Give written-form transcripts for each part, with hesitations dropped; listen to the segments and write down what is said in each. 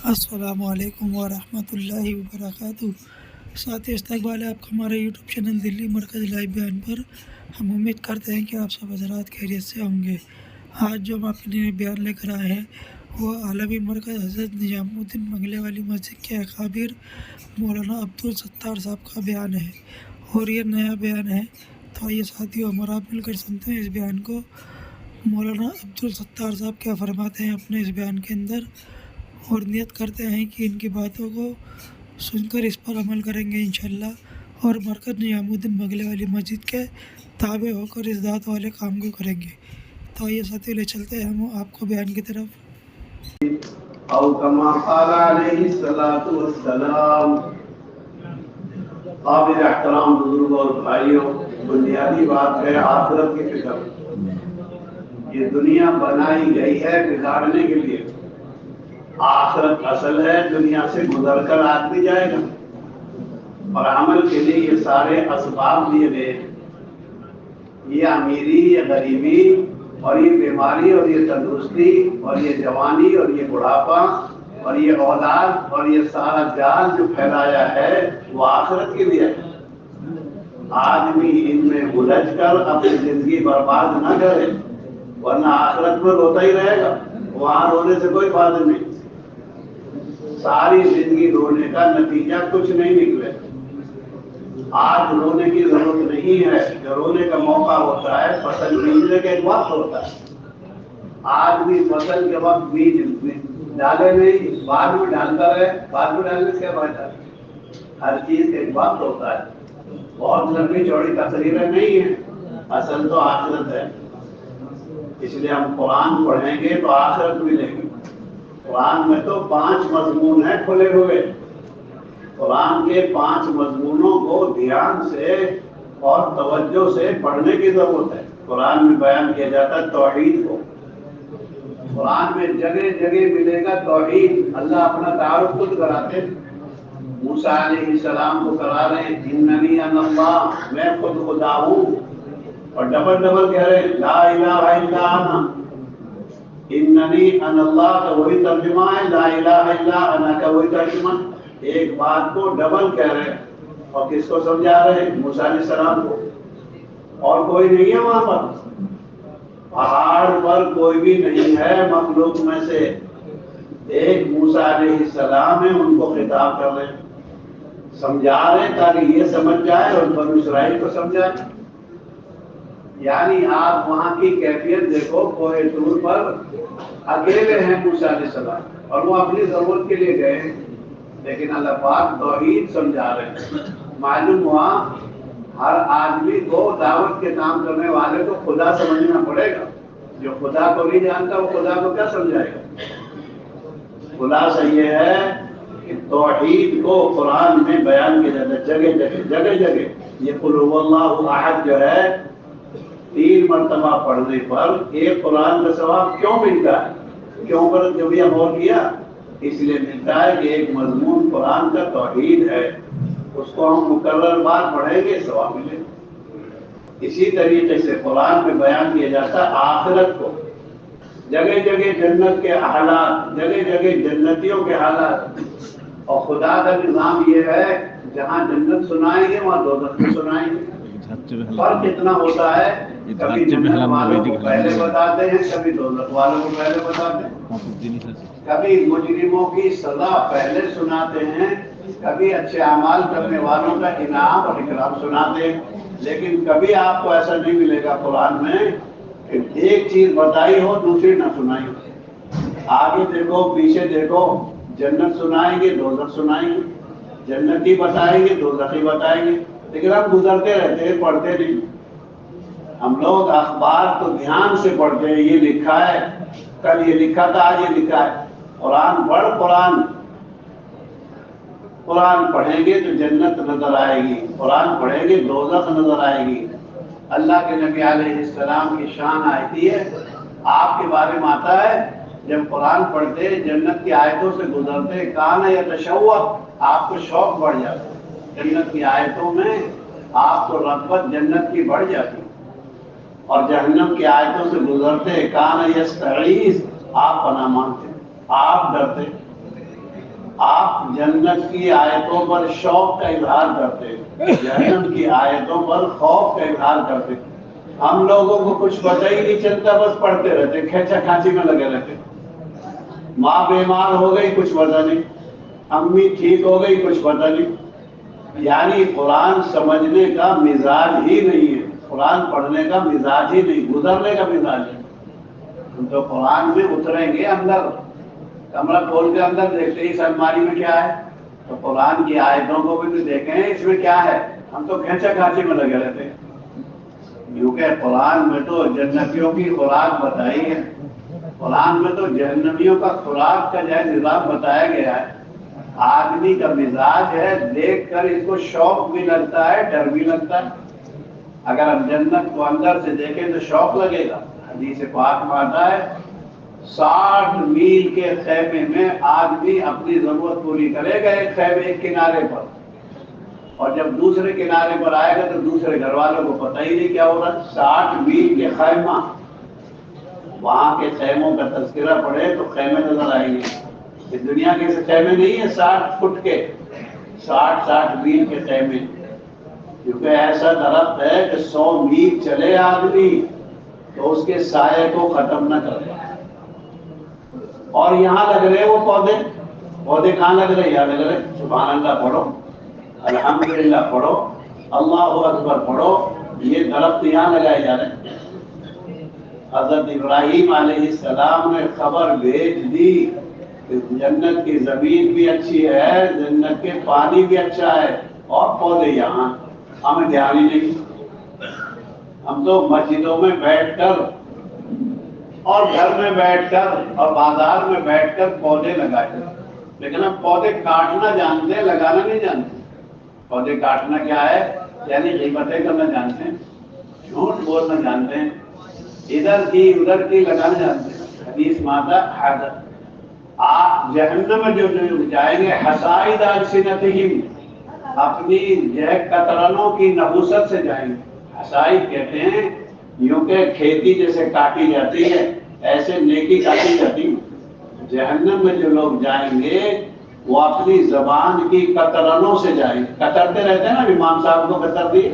السلام علیکم ورحمۃ اللہ وبرکاتہ۔ ساتھی استقبال ہے آپ کا ہمارے یوٹیوب چینل دلی مرکز لائیو بیان پر۔ ہم امید کرتے ہیں کہ آپ سب حضرات خیریت سے ہوں گے۔ آج جو ہم اپنے بیان لے کر آئے ہیں وہ عالمی مرکز حضرت نظام الدین بنگلے والی مسجد کے اکابر مولانا عبدالستار صاحب کا بیان ہے، اور یہ نیا بیان ہے، تو آئیے ساتھیوں ہمارا آپ مل کر سنتے ہیں اس بیان کو۔ مولانا عبدالستار صاحب کیا فرماتے ہیں اپنے اس بیان کے اندر، اور نیت کرتے ہیں کہ ان کی باتوں کو سن کر اس پر عمل کریں گے انشاءاللہ، اور مرکز نظام الدین بنگلے والی مسجد کے تابع ہو کر اس ذات والے کام کو کریں گے۔ تو آئیے ساتھی لے چلتے ہیں ہم آپ کو بیان کی طرف۔ او کما قال علیہ الصلوۃ والسلام۔ قابل احترام بزرگوں اور بھائیوں، بنیادی بات ہے آخرت کی فکر۔ یہ دنیا بنائی گئی ہے گزارنے کے لیے، آخرت اصل ہے، دنیا سے گزر کر آدمی جائے گا، اور عمل کے لیے یہ سارے اسباب دیے گئے ہیں۔ یہ امیری، یہ غریبی، اور یہ بیماری، اور یہ تندرستی، اور یہ جوانی، اور یہ بڑھاپا، اور یہ اولاد، اور یہ سارا جال جو پھیلایا ہے وہ آخرت کے لیے ہے۔ آدمی ان میں الجھ کر اپنی زندگی برباد نہ کرے، ورنہ آخرت میں روتا ہی رہے گا، وہاں رونے سے کوئی فائدہ نہیں۔ ساری زندگی رونے کا نتیجہ کچھ نہیں نکلے۔ آج رونے کی ضرورت نہیں ہے، جو رونے کا موقع ہوتا ہے فصل بیجنے کا ایک وقت ہوتا ہے۔ آج بھی فصل کے وقت بیج ڈالے نہیں، بعد میں ڈالتا رہے، بعد میں ڈالنے سے کیا فائدہ ہے؟ ہر چیز کا ایک وقت ہوتا ہے۔ بہت لمبی چوڑی تقریریں نہیں ہیں، اصل تو آخرت ہے۔ اس لیے ہم قرآن پڑھیں گے تو آخرت ملے گی۔ قرآن میں تو 5 مضمون ہیں کھلے ہوئے۔ قرآن کے 5 مضمونوں کو دھیان سے اور توجہ سے پڑھنے کی ضرورت ہے۔ قرآن میں بیان کیا جاتا ہے توحید کو۔ قرآن میں جگہ جگہ ملے گا توحید۔ اللہ اپنا تعارف خود کراتے ہیں، موسیٰ علیہ السلام کو کرا رہے ہیں اننی انا اللہ، میں خود خدا ہوں، اور ڈبل ڈبل کہہ رہے ہیں لا الہ الا انا، اننی انا اللہ کا وہی ترجمہ ہے، لا الہ الا انا کا وہی ترجمہ۔ ایک بات کو ڈبل کہہ رہے ہیں، اور کس کو سمجھا رہے ہیں؟ موسیٰ علیہ السلام کو۔ اور کوئی نہیں ہے وہاں پر، پہاڑ پر کوئی بھی نہیں ہے مخلوق میں سے، ایک موسیٰ علیہ السلام ہے، ان کو خطاب کر رہے ہیں، سمجھا رہے ہیں تاکہ یہ سمجھ جائے اور بنو اسرائیل کو سمجھائے۔ یعنی آپ وہاں کی کیفیت دیکھو، کوہ طور پر اکیلے ہیں موسیٰ علیہ السلام، اور وہ اپنی ضرورت کے لیے گئے ہیں، لیکن اللہ پاک توحید سمجھا رہے ہیں۔ معلوم ہوا ہر آدمی کو دعوت کے کام کرنے والے کو خدا سمجھنا پڑے گا۔ جو خدا کو نہیں جانتا وہ خدا کو کیا سمجھائے گا؟ خلاصہ یہ ہے کہ توحید کو قرآن میں بیان کیا جاتا ہے جگہ جگہ۔ یہ قل هو اللہ احد جو ہے 3 مرتبہ پڑھنے پر ایک قرآن کا ثواب کیوں ملتا ہے؟ کیوں پر جو بھی ہم اور کیا؟ اس لیے ملتا ہے کہ ایک مضمون قرآن کا توحید ہے، اس کو ہم مکرر بار پڑھیں گے ثواب ملے گا۔ اسی طریقے سے قرآن میں بیان کیا جاتا ہے آخرت کو، جگہ جگہ جنت کے حالات، جگہ جگہ جنتیوں کے حالات۔ اور خدا کا نظام یہ ہے جہاں جنت سنائیں گے وہاں دوزخ بھی سنائیں گے۔ فرق اتنا ہوتا ہے، کبھی جنت والوں کو پہلے بتاتے ہیں، کبھی دوزخ والوں کو پہلے بتاتے ہیں، کبھی مجرموں کی سزا پہلے سناتے ہیں، کبھی اچھے اعمال کرنے والوں کا انعام اور اکرام سناتے ہیں۔ لیکن کبھی آپ کو ایسا نہیں ملے گا قرآن میں کہ ایک چیز بتائی ہو دوسری نہ سنائی ہو۔ آگے دیکھو پیچھے دیکھو، جنت سنائیں گے دوزخ سنائیں گے، جنتی بتائیں گے دوزخی بتائیں گے، لیکن ہم گزرتے رہتے ہیں، پڑھتے نہیں۔ ہم لوگ اخبار تو دھیان سے پڑھتے ہیں، یہ لکھا ہے، کل یہ لکھا تھا، آج یہ لکھا ہے۔ قرآن پڑھ، قرآن پڑھیں گے تو جنت نظر آئے گی، قرآن پڑھیں گے دوزخ نظر آئے گی۔ اللہ کے نبی علیہ السلام کی شان آتی ہے، آپ کے بارے میں آتا ہے، جب قرآن پڑھتے جنت کی آیتوں سے گزرتے کان یتشوق، آپ کو شوق بڑھ جاتا، جنت کی آیتوں میں آپ کو رغبت جنت کی بڑھ جاتی، اور جہنم کی آیتوں سے گزرتے کان یستعیذ، آپ پناہ مانگتے، آپ ڈرتے۔ آپ جنت کی آیتوں پر شوق کا اظہار کرتے، جہنم کی آیتوں پر خوف کا اظہار کرتے. ہم لوگوں کو کچھ پتہ ہی نہیں چلتا، بس پڑھتے رہتے، کھینچا کھانچی میں لگے رہتے. ماں بیمار ہو گئی کچھ پتہ نہیں، امی ٹھیک ہو گئی کچھ پتہ نہیں. یعنی قرآن سمجھنے کا مزاج ہی نہیں ہے، قرآن پڑھنے کا مزاج ہی نہیں، گزرنے کا مزاج ہے. ہم تو قرآن میں اتریں گے اندر، کمرہ کھول کے اندر دیکھتے ہی اس الماری میں کیا ہے، تو قرآن کی آیتوں کو بھی تو دیکھیں اس میں کیا ہے. ہم تو کھینچا کھانچی میں لگے رہتے ہیں، کیونکہ قرآن میں تو جنتیوں کی خوراک بتائی ہے، قرآن میں تو جہنمیوں کا خوراک کا جو نظام بتایا گیا ہے. آدمی کا مزاج ہے، دیکھ کر اس کو شوق بھی لگتا ہے، ڈر بھی لگتا ہے. اگر ہم جنت کو اندر سے دیکھیں تو شوق لگے گا. حدیث پاک میں آتا ہے 60 میل کے خیمے میں آدمی اپنی ضرورت پوری کرے گا ایک خیمے ایک کنارے پر، اور جب دوسرے کنارے پر آئے گا تو دوسرے گھر والوں کو پتہ ہی نہیں کیا ہو رہا. 60 میل کے خیمہ، وہاں کے خیموں کا تذکرہ پڑھے تو خیمے نظر آئیں گے. یہ دنیا کے خیمے نہیں ہیں 60 فٹ کے، 60 میل کے خیمے. کیونکہ ایسا درخت ہے کہ 100 میل چلے آدمی تو اس کے سائے کو ختم نہ کر پائے. اور یہاں لگ رہے وہ پودے کہاں لگ رہے؟ یہاں لگ رہے. سبحان اللہ پڑھو، الحمدللہ پڑھو، اللہ اکبر پڑھو. یہ درخت یہاں لگائے جا رہے ہیں. حضرت ابراہیم علیہ السلام نے خبر بھیج دی کہ جنت کی زمین بھی اچھی ہے، جنت کے پانی بھی اچھا ہے، اور پودے یہاں. ہمیں دھیان ہی نہیں. ہم تو مسجدوں میں بیٹھ کر اور گھر میں بیٹھ کر اور بازار میں بیٹھ کر پودے لگاتے، لیکن ہم پودے کاٹنا جانتے ہیں، لگانا نہیں جانتے. پودے کاٹنا کیا ہے؟ یعنی غیبتیں کرنا جانتے ہیں، جھوٹ بولنا جانتے ہیں، ادھر کی ادھر کی لگانا جانتے ہیں. حدیث ماتا حضرت آپ جہنم میں جو جائیں گے حسائد السنتہم، اپنی قطرنوں کی نحوست سے جائیں گے. حسائد کہتے ہیں یوں کہ کھیتی جیسے کاٹی جاتی ہے ایسے نیکی کاٹی جاتی ہے. جہنم میں جو لوگ جائیں گے وہ اپنی زبان کی قطرنوں سے جائیں گے. قطرتے رہتے ہیں نا، امام صاحب کو قطر دیا،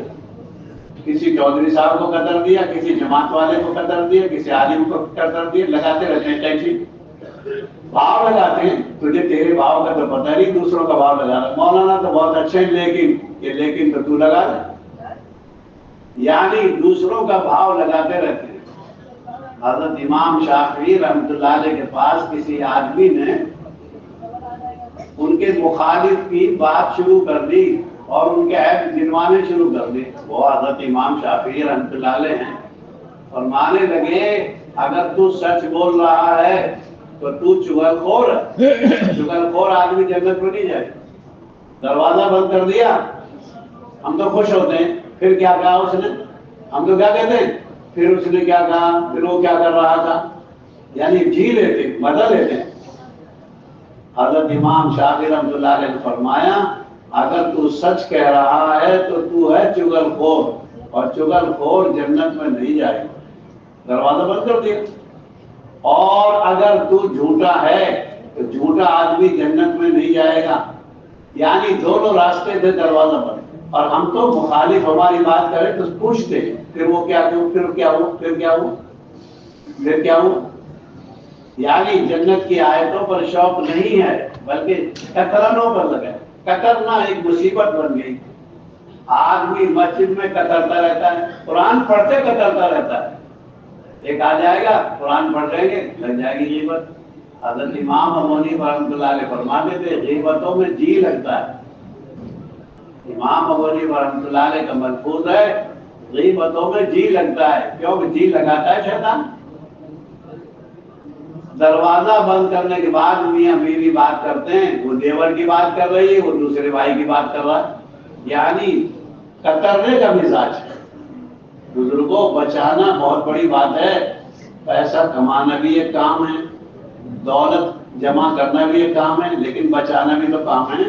کسی چودھری صاحب کو قطر دیا، کسی جماعت والے کو قطر دیا، کسی عالم کو قطر دیا، لگاتے رہتے ہیں. ٹیکسی بھاؤ لگاتے ہیں. تجھے تیرے بھاؤ کا تو پتہ نہیں، دوسروں کا بھاؤ لگا رہا. مولانا تو بہت اچھے ہیں لیکن یہ لیکن تو لگا رہا، یعنی دوسروں کا بھاؤ لگاتے رہتے ہیں. حضرت امام شافعی رحمۃ اللہ علیہ کے پاس کسی آدمی نے ان کے مخالف کی بات شروع کر دی اور ان کے عیب گنوانے شروع کر دی. وہ حضرت امام شافعی رحمۃ اللہ علیہ ہیں، فرمانے لگے اگر تو سچ بول رہا ہے تو تو چغل خور ہے. چغل خور آدمی جنت میں نہیں جائے. دروازہ بند کر دیا، ہم تو خوش ہوتے ہیں. پھر کیا کہا اس نے؟ ہم تو کیا کہتے ہیں پھر اس نے کیا کہا، پھر وہ کیا کر رہا تھا، یعنی جی لیتے، مزہ لیتے. حضرت امام شافعی رحمۃ اللہ علیہ نے فرمایا اگر تو سچ کہہ رہا ہے تو تو ہے چغل خور، اور چغل خور جنت میں نہیں جائے. دروازہ بند کر دیا. اور اگر تو جھوٹا ہے تو جھوٹا آدمی جنت میں نہیں جائے گا. یعنی دونوں راستے تھے، دروازہ بند. اور ہم تو مخالف ہماری بات کرے تو پوچھتے پھر وہ کیا ہو، پھر کیا ہو، پھر کیا ہو، پھر کیا ہو. یعنی جنت کی آیتوں پر شوق نہیں ہے بلکہ کترنوں پر لگا ہے. کترنا ایک مصیبت بن گئی. آدمی مسجد میں کترتا رہتا ہے، قرآن پڑھتے کترتا رہتا ہے. ایک آ جائے گا قرآن پڑھ رہیں گے لگ جائے گی غیبت. حضرت امام ابو حنیفہ رحمۃ اللہ علیہ فرماتے تھے غیبتوں میں جی لگتا ہے. امام ابو حنیفہ رحمۃ اللہ علیہ کا ملفوظ ہے غیبتوں میں جی لگتا ہے. کیوں کہ جی لگاتا ہے شیطان. دروازہ بند کرنے کے بعد میاں بیوی بات کرتے ہیں، وہ دیور کی بات کر رہی ہے، وہ دوسرے بھائی کی بات کر رہا ہے. یعنی کترنے کا مزاج ہے. بزرگوں بچانا بہت بڑی بات ہے. پیسہ کمانا بھی ایک کام ہے، دولت جمع کرنا بھی ایک کام ہے، لیکن بچانا بھی تو کام ہے.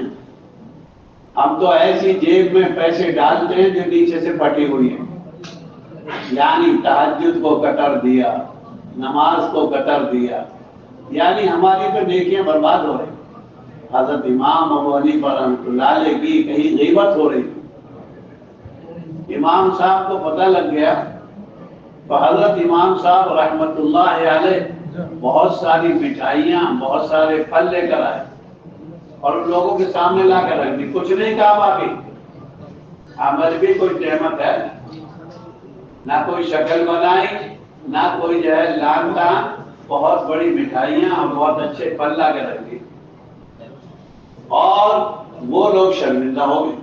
ہم تو ایسی جیب میں پیسے ڈالتے ہیں جو نیچے سے پھٹی ہوئی ہے. یعنی تہجد کو کتر دیا، نماز کو کتر دیا، یعنی ہماری تو نیکیاں برباد ہو رہی. حضرت امام ابو حنیفہ رحمۃ اللہ علیہ کی کہیں غیبت ہو رہی تھی، امام صاحب کو پتہ لگ گیا، تو حضرت امام صاحب رحمۃ اللہ علیہ بہت ساری مٹھائیاں بہت سارے پھل لے کر آئے اور ان لوگوں کے سامنے لا کر رکھ دی، کچھ نہیں کہا باقی عمل بھی کوئی نعمت ہے نہ کوئی شکل بنائی نہ کوئی جو ہے لان تان، بہت بڑی مٹھائیاں اور بہت اچھے پھل لا کے رکھ دی اور وہ لوگ شرمندہ ہو گئے،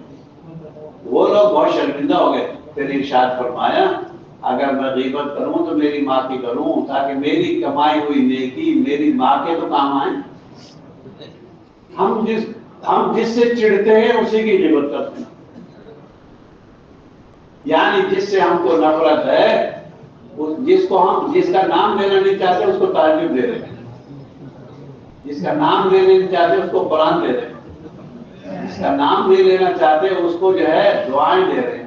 وہ لوگ بہت شرمندہ ہو گئے۔ پھر ارشاد فرمایا اگر میں غیبت کروں تو میری ماں کی کروں تاکہ میری کمائی ہوئی نیکی میری ماں کے تو کام آئے۔ ہم جس سے چڑھتے ہیں اسی کی غیبت کرتے ہیں، یعنی جس سے ہم کو نفرت ہے، جس کا نام لینا نہیں چاہتے اس کو تعجب دے رہے ہیں، جس کا نام لینا نہیں چاہتے اس کو قرآن دے رہے ہیں، جس کا نام نہیں لینا چاہتے اس کو جو ہے دعائیں دے رہے ہیں،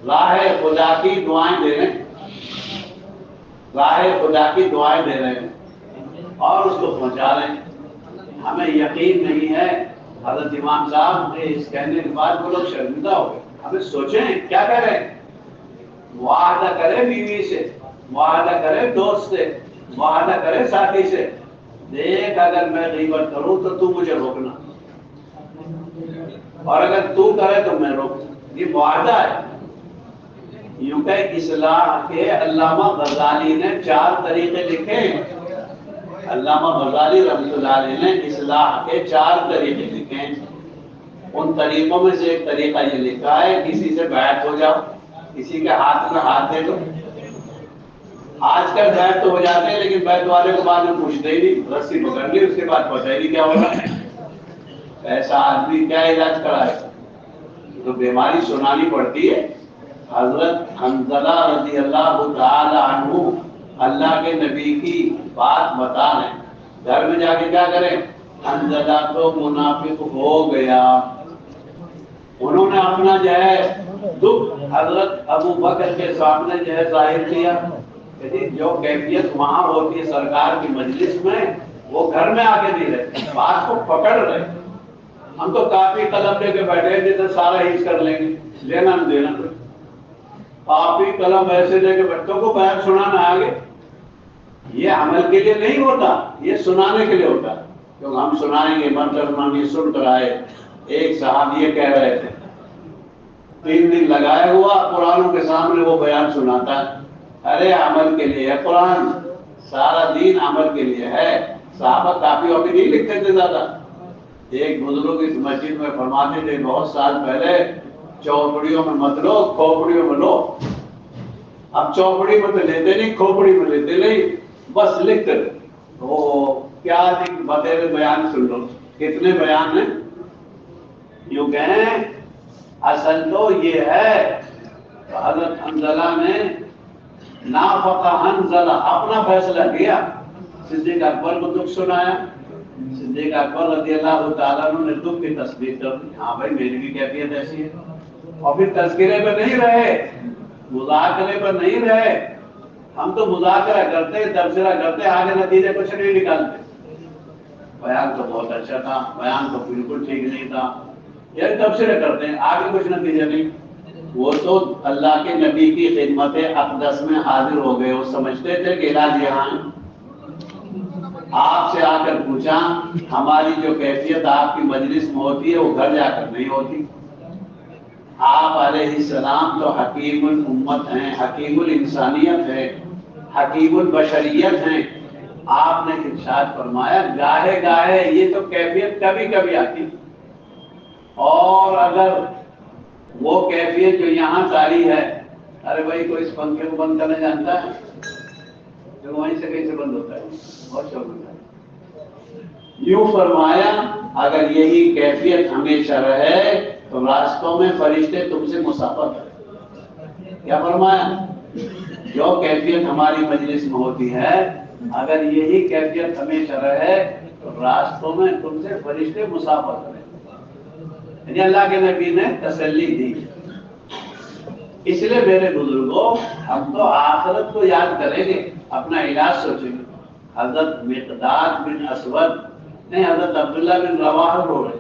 راہ خدا کی دعائیں دے رہے ہیں، راہ خدا کی دعائیں دے رہے ہیں اور اس کو پہنچا رہے ہیں۔ ہمیں یقین نہیں ہے، حضرت امام صاحب نے اس کہنے کے بعد وہ لوگ شرمندہ ہو گئے۔ ہمیں سوچیں کیا کہہ رہے ہیں، معاہدہ کرے بیوی سے، معاہدہ کرے دوست سے، معاہدہ کرے ساتھی سے، دیکھ اگر میں غیبت کروں تو مجھے روکنا اور اگر تو کرے تو میں روک، یہ معاہدہ ہے۔ یوں کہ اصلاح کے علامہ غزالی نے 4 طریقے لکھے ہیں، علامہ غزالی رحمۃ اللہ علیہ نے اصلاح کے 4 طریقے لکھے ہیں۔ ان طریقوں میں سے ایک طریقہ یہ لکھا ہے کسی سے بیعت ہو جاؤ، کسی کے ہاتھ میں ہاتھ دے دو۔ آج کل بیعت تو ہو جاتے ہیں لیکن بیعت والے کو بعد میں پوچھتے ہی نہیں، رسی پکڑ لی اس کے بعد پتہ ہی نہیں کیا ہوگا، ایسا آدمی کیا علاج کرائے، تو بیماری سنانی پڑتی ہے۔ حضرت حنظلہ رضی اللہ تعالی عنہ اللہ کے نبی کی بات بتا رہے ہیں، گھر میں جا کے کیا کریں، حنظلہ تو منافق ہو گیا، انہوں نے اپنا جو ہے دکھ حضرت ابو بکر کے سامنے جو ہے ظاہر کیا کہ جو کیفیت وہاں ہوتی ہے سرکار کی مجلس میں وہ گھر میں آ کے نہیں رہتے، بات کو پکڑ رہے، ہم تو کافی قلم لے کے بیٹھے جیسے سارا ہیز کر لیں گے، لینا نہ دینا، کافی قلم ایسے لے کے بچوں کو بیان سنانا آگے، یہ عمل کے لیے نہیں ہوتا، یہ سنانے کے لیے ہوتا ہے، کیونکہ ہم سنائیں گے منظر سن کر آئے۔ ایک صحابی یہ کہہ رہے تھے 3 دن لگائے ہوا قرآنوں کے سامنے وہ بیان سناتا ہے، ارے عمل کے لیے ہے قرآن، سارا دین عمل کے لیے ہے۔ صحابہ کافی ابھی نہیں لکھتے تھے زیادہ، ایک بزرگ اس مسجد میں فرماتے تھے بہت سال پہلے، چوپڑیوں میں مت لو کھوپڑیوں میں لو، اب چوپڑی میں تو لیتے نہیں کھوپڑی میں لیتے نہیں، بس لکھتے تو کیا بتائے بیان سن لو، کتنے بیان ہیں، یوں کہیں اصل تو یہ ہے۔ حضرت حنظلہ نے نافق حنظلہ اپنا فیصلہ کیا، صدیق اکبر کو دکھ سنایا، صدیق اکبر رضی اللہ تعالیٰ عنہ نے دکھ کی تصدیق کر دی، ہاں بھائی میری بھی کیفیت ایسی ہے، اور پھر تذکرے پہ نہیں رہے، مذاکرے پر نہیں رہے، ہم تو مذاکرہ کرتے تبصرہ کرتے آگے نتیجے کچھ نہیں نکالتے، بیان تو بہت اچھا تھا، بیان تو بالکل ٹھیک نہیں تھا، یہ تبصرے کرتے ہیں آگے کچھ نتیجہ نہیں۔ وہ تو اللہ کے نبی کی خدمت اقدس میں حاضر ہو گئے، وہ سمجھتے تھے کہ علاج یہاں ہے، آپ سے آ کر پوچھا ہماری جو کیفیت آپ کی مجلس میں ہوتی ہے وہ گھر جا کر نہیں ہوتی، آپ علیہ السلام تو حکیم الامت ہیں، حکیم الانسانیت ہیں، حکیم البشریت ہیں، آپ نے ارشاد فرمایا گاہے گاہے یہ تو کیفیت کبھی کبھی آتی، اور اگر وہ کیفیت جو یہاں جاری ہے، ارے بھائی کوئی اس پنکھے کو بند کرنا جانتا ہے، جو وہیں سے کہیں سے بند ہوتا ہے، بہت شوق ہوتا ہے۔ یوں فرمایا اگر یہی کیفیت ہمیشہ رہے تو راستوں میں فرشتے تم سے مسافر کریں، کیا فرمایا، جو کیفیت ہماری مجلس میں ہوتی ہے اگر یہی کیفیت ہمیشہ رہے تو راستوں میں تم سے فرشتے مسافر کریں، یعنی اللہ کے نبی نے تسلی دی۔ اس لیے میرے بزرگوں ہم تو آخرت کو یاد کریں گے، اپنا علاج سوچیں گے۔ حضرت مقداد بن اسود نہیں، حضرت عبداللہ بن رواحہ رو رہے،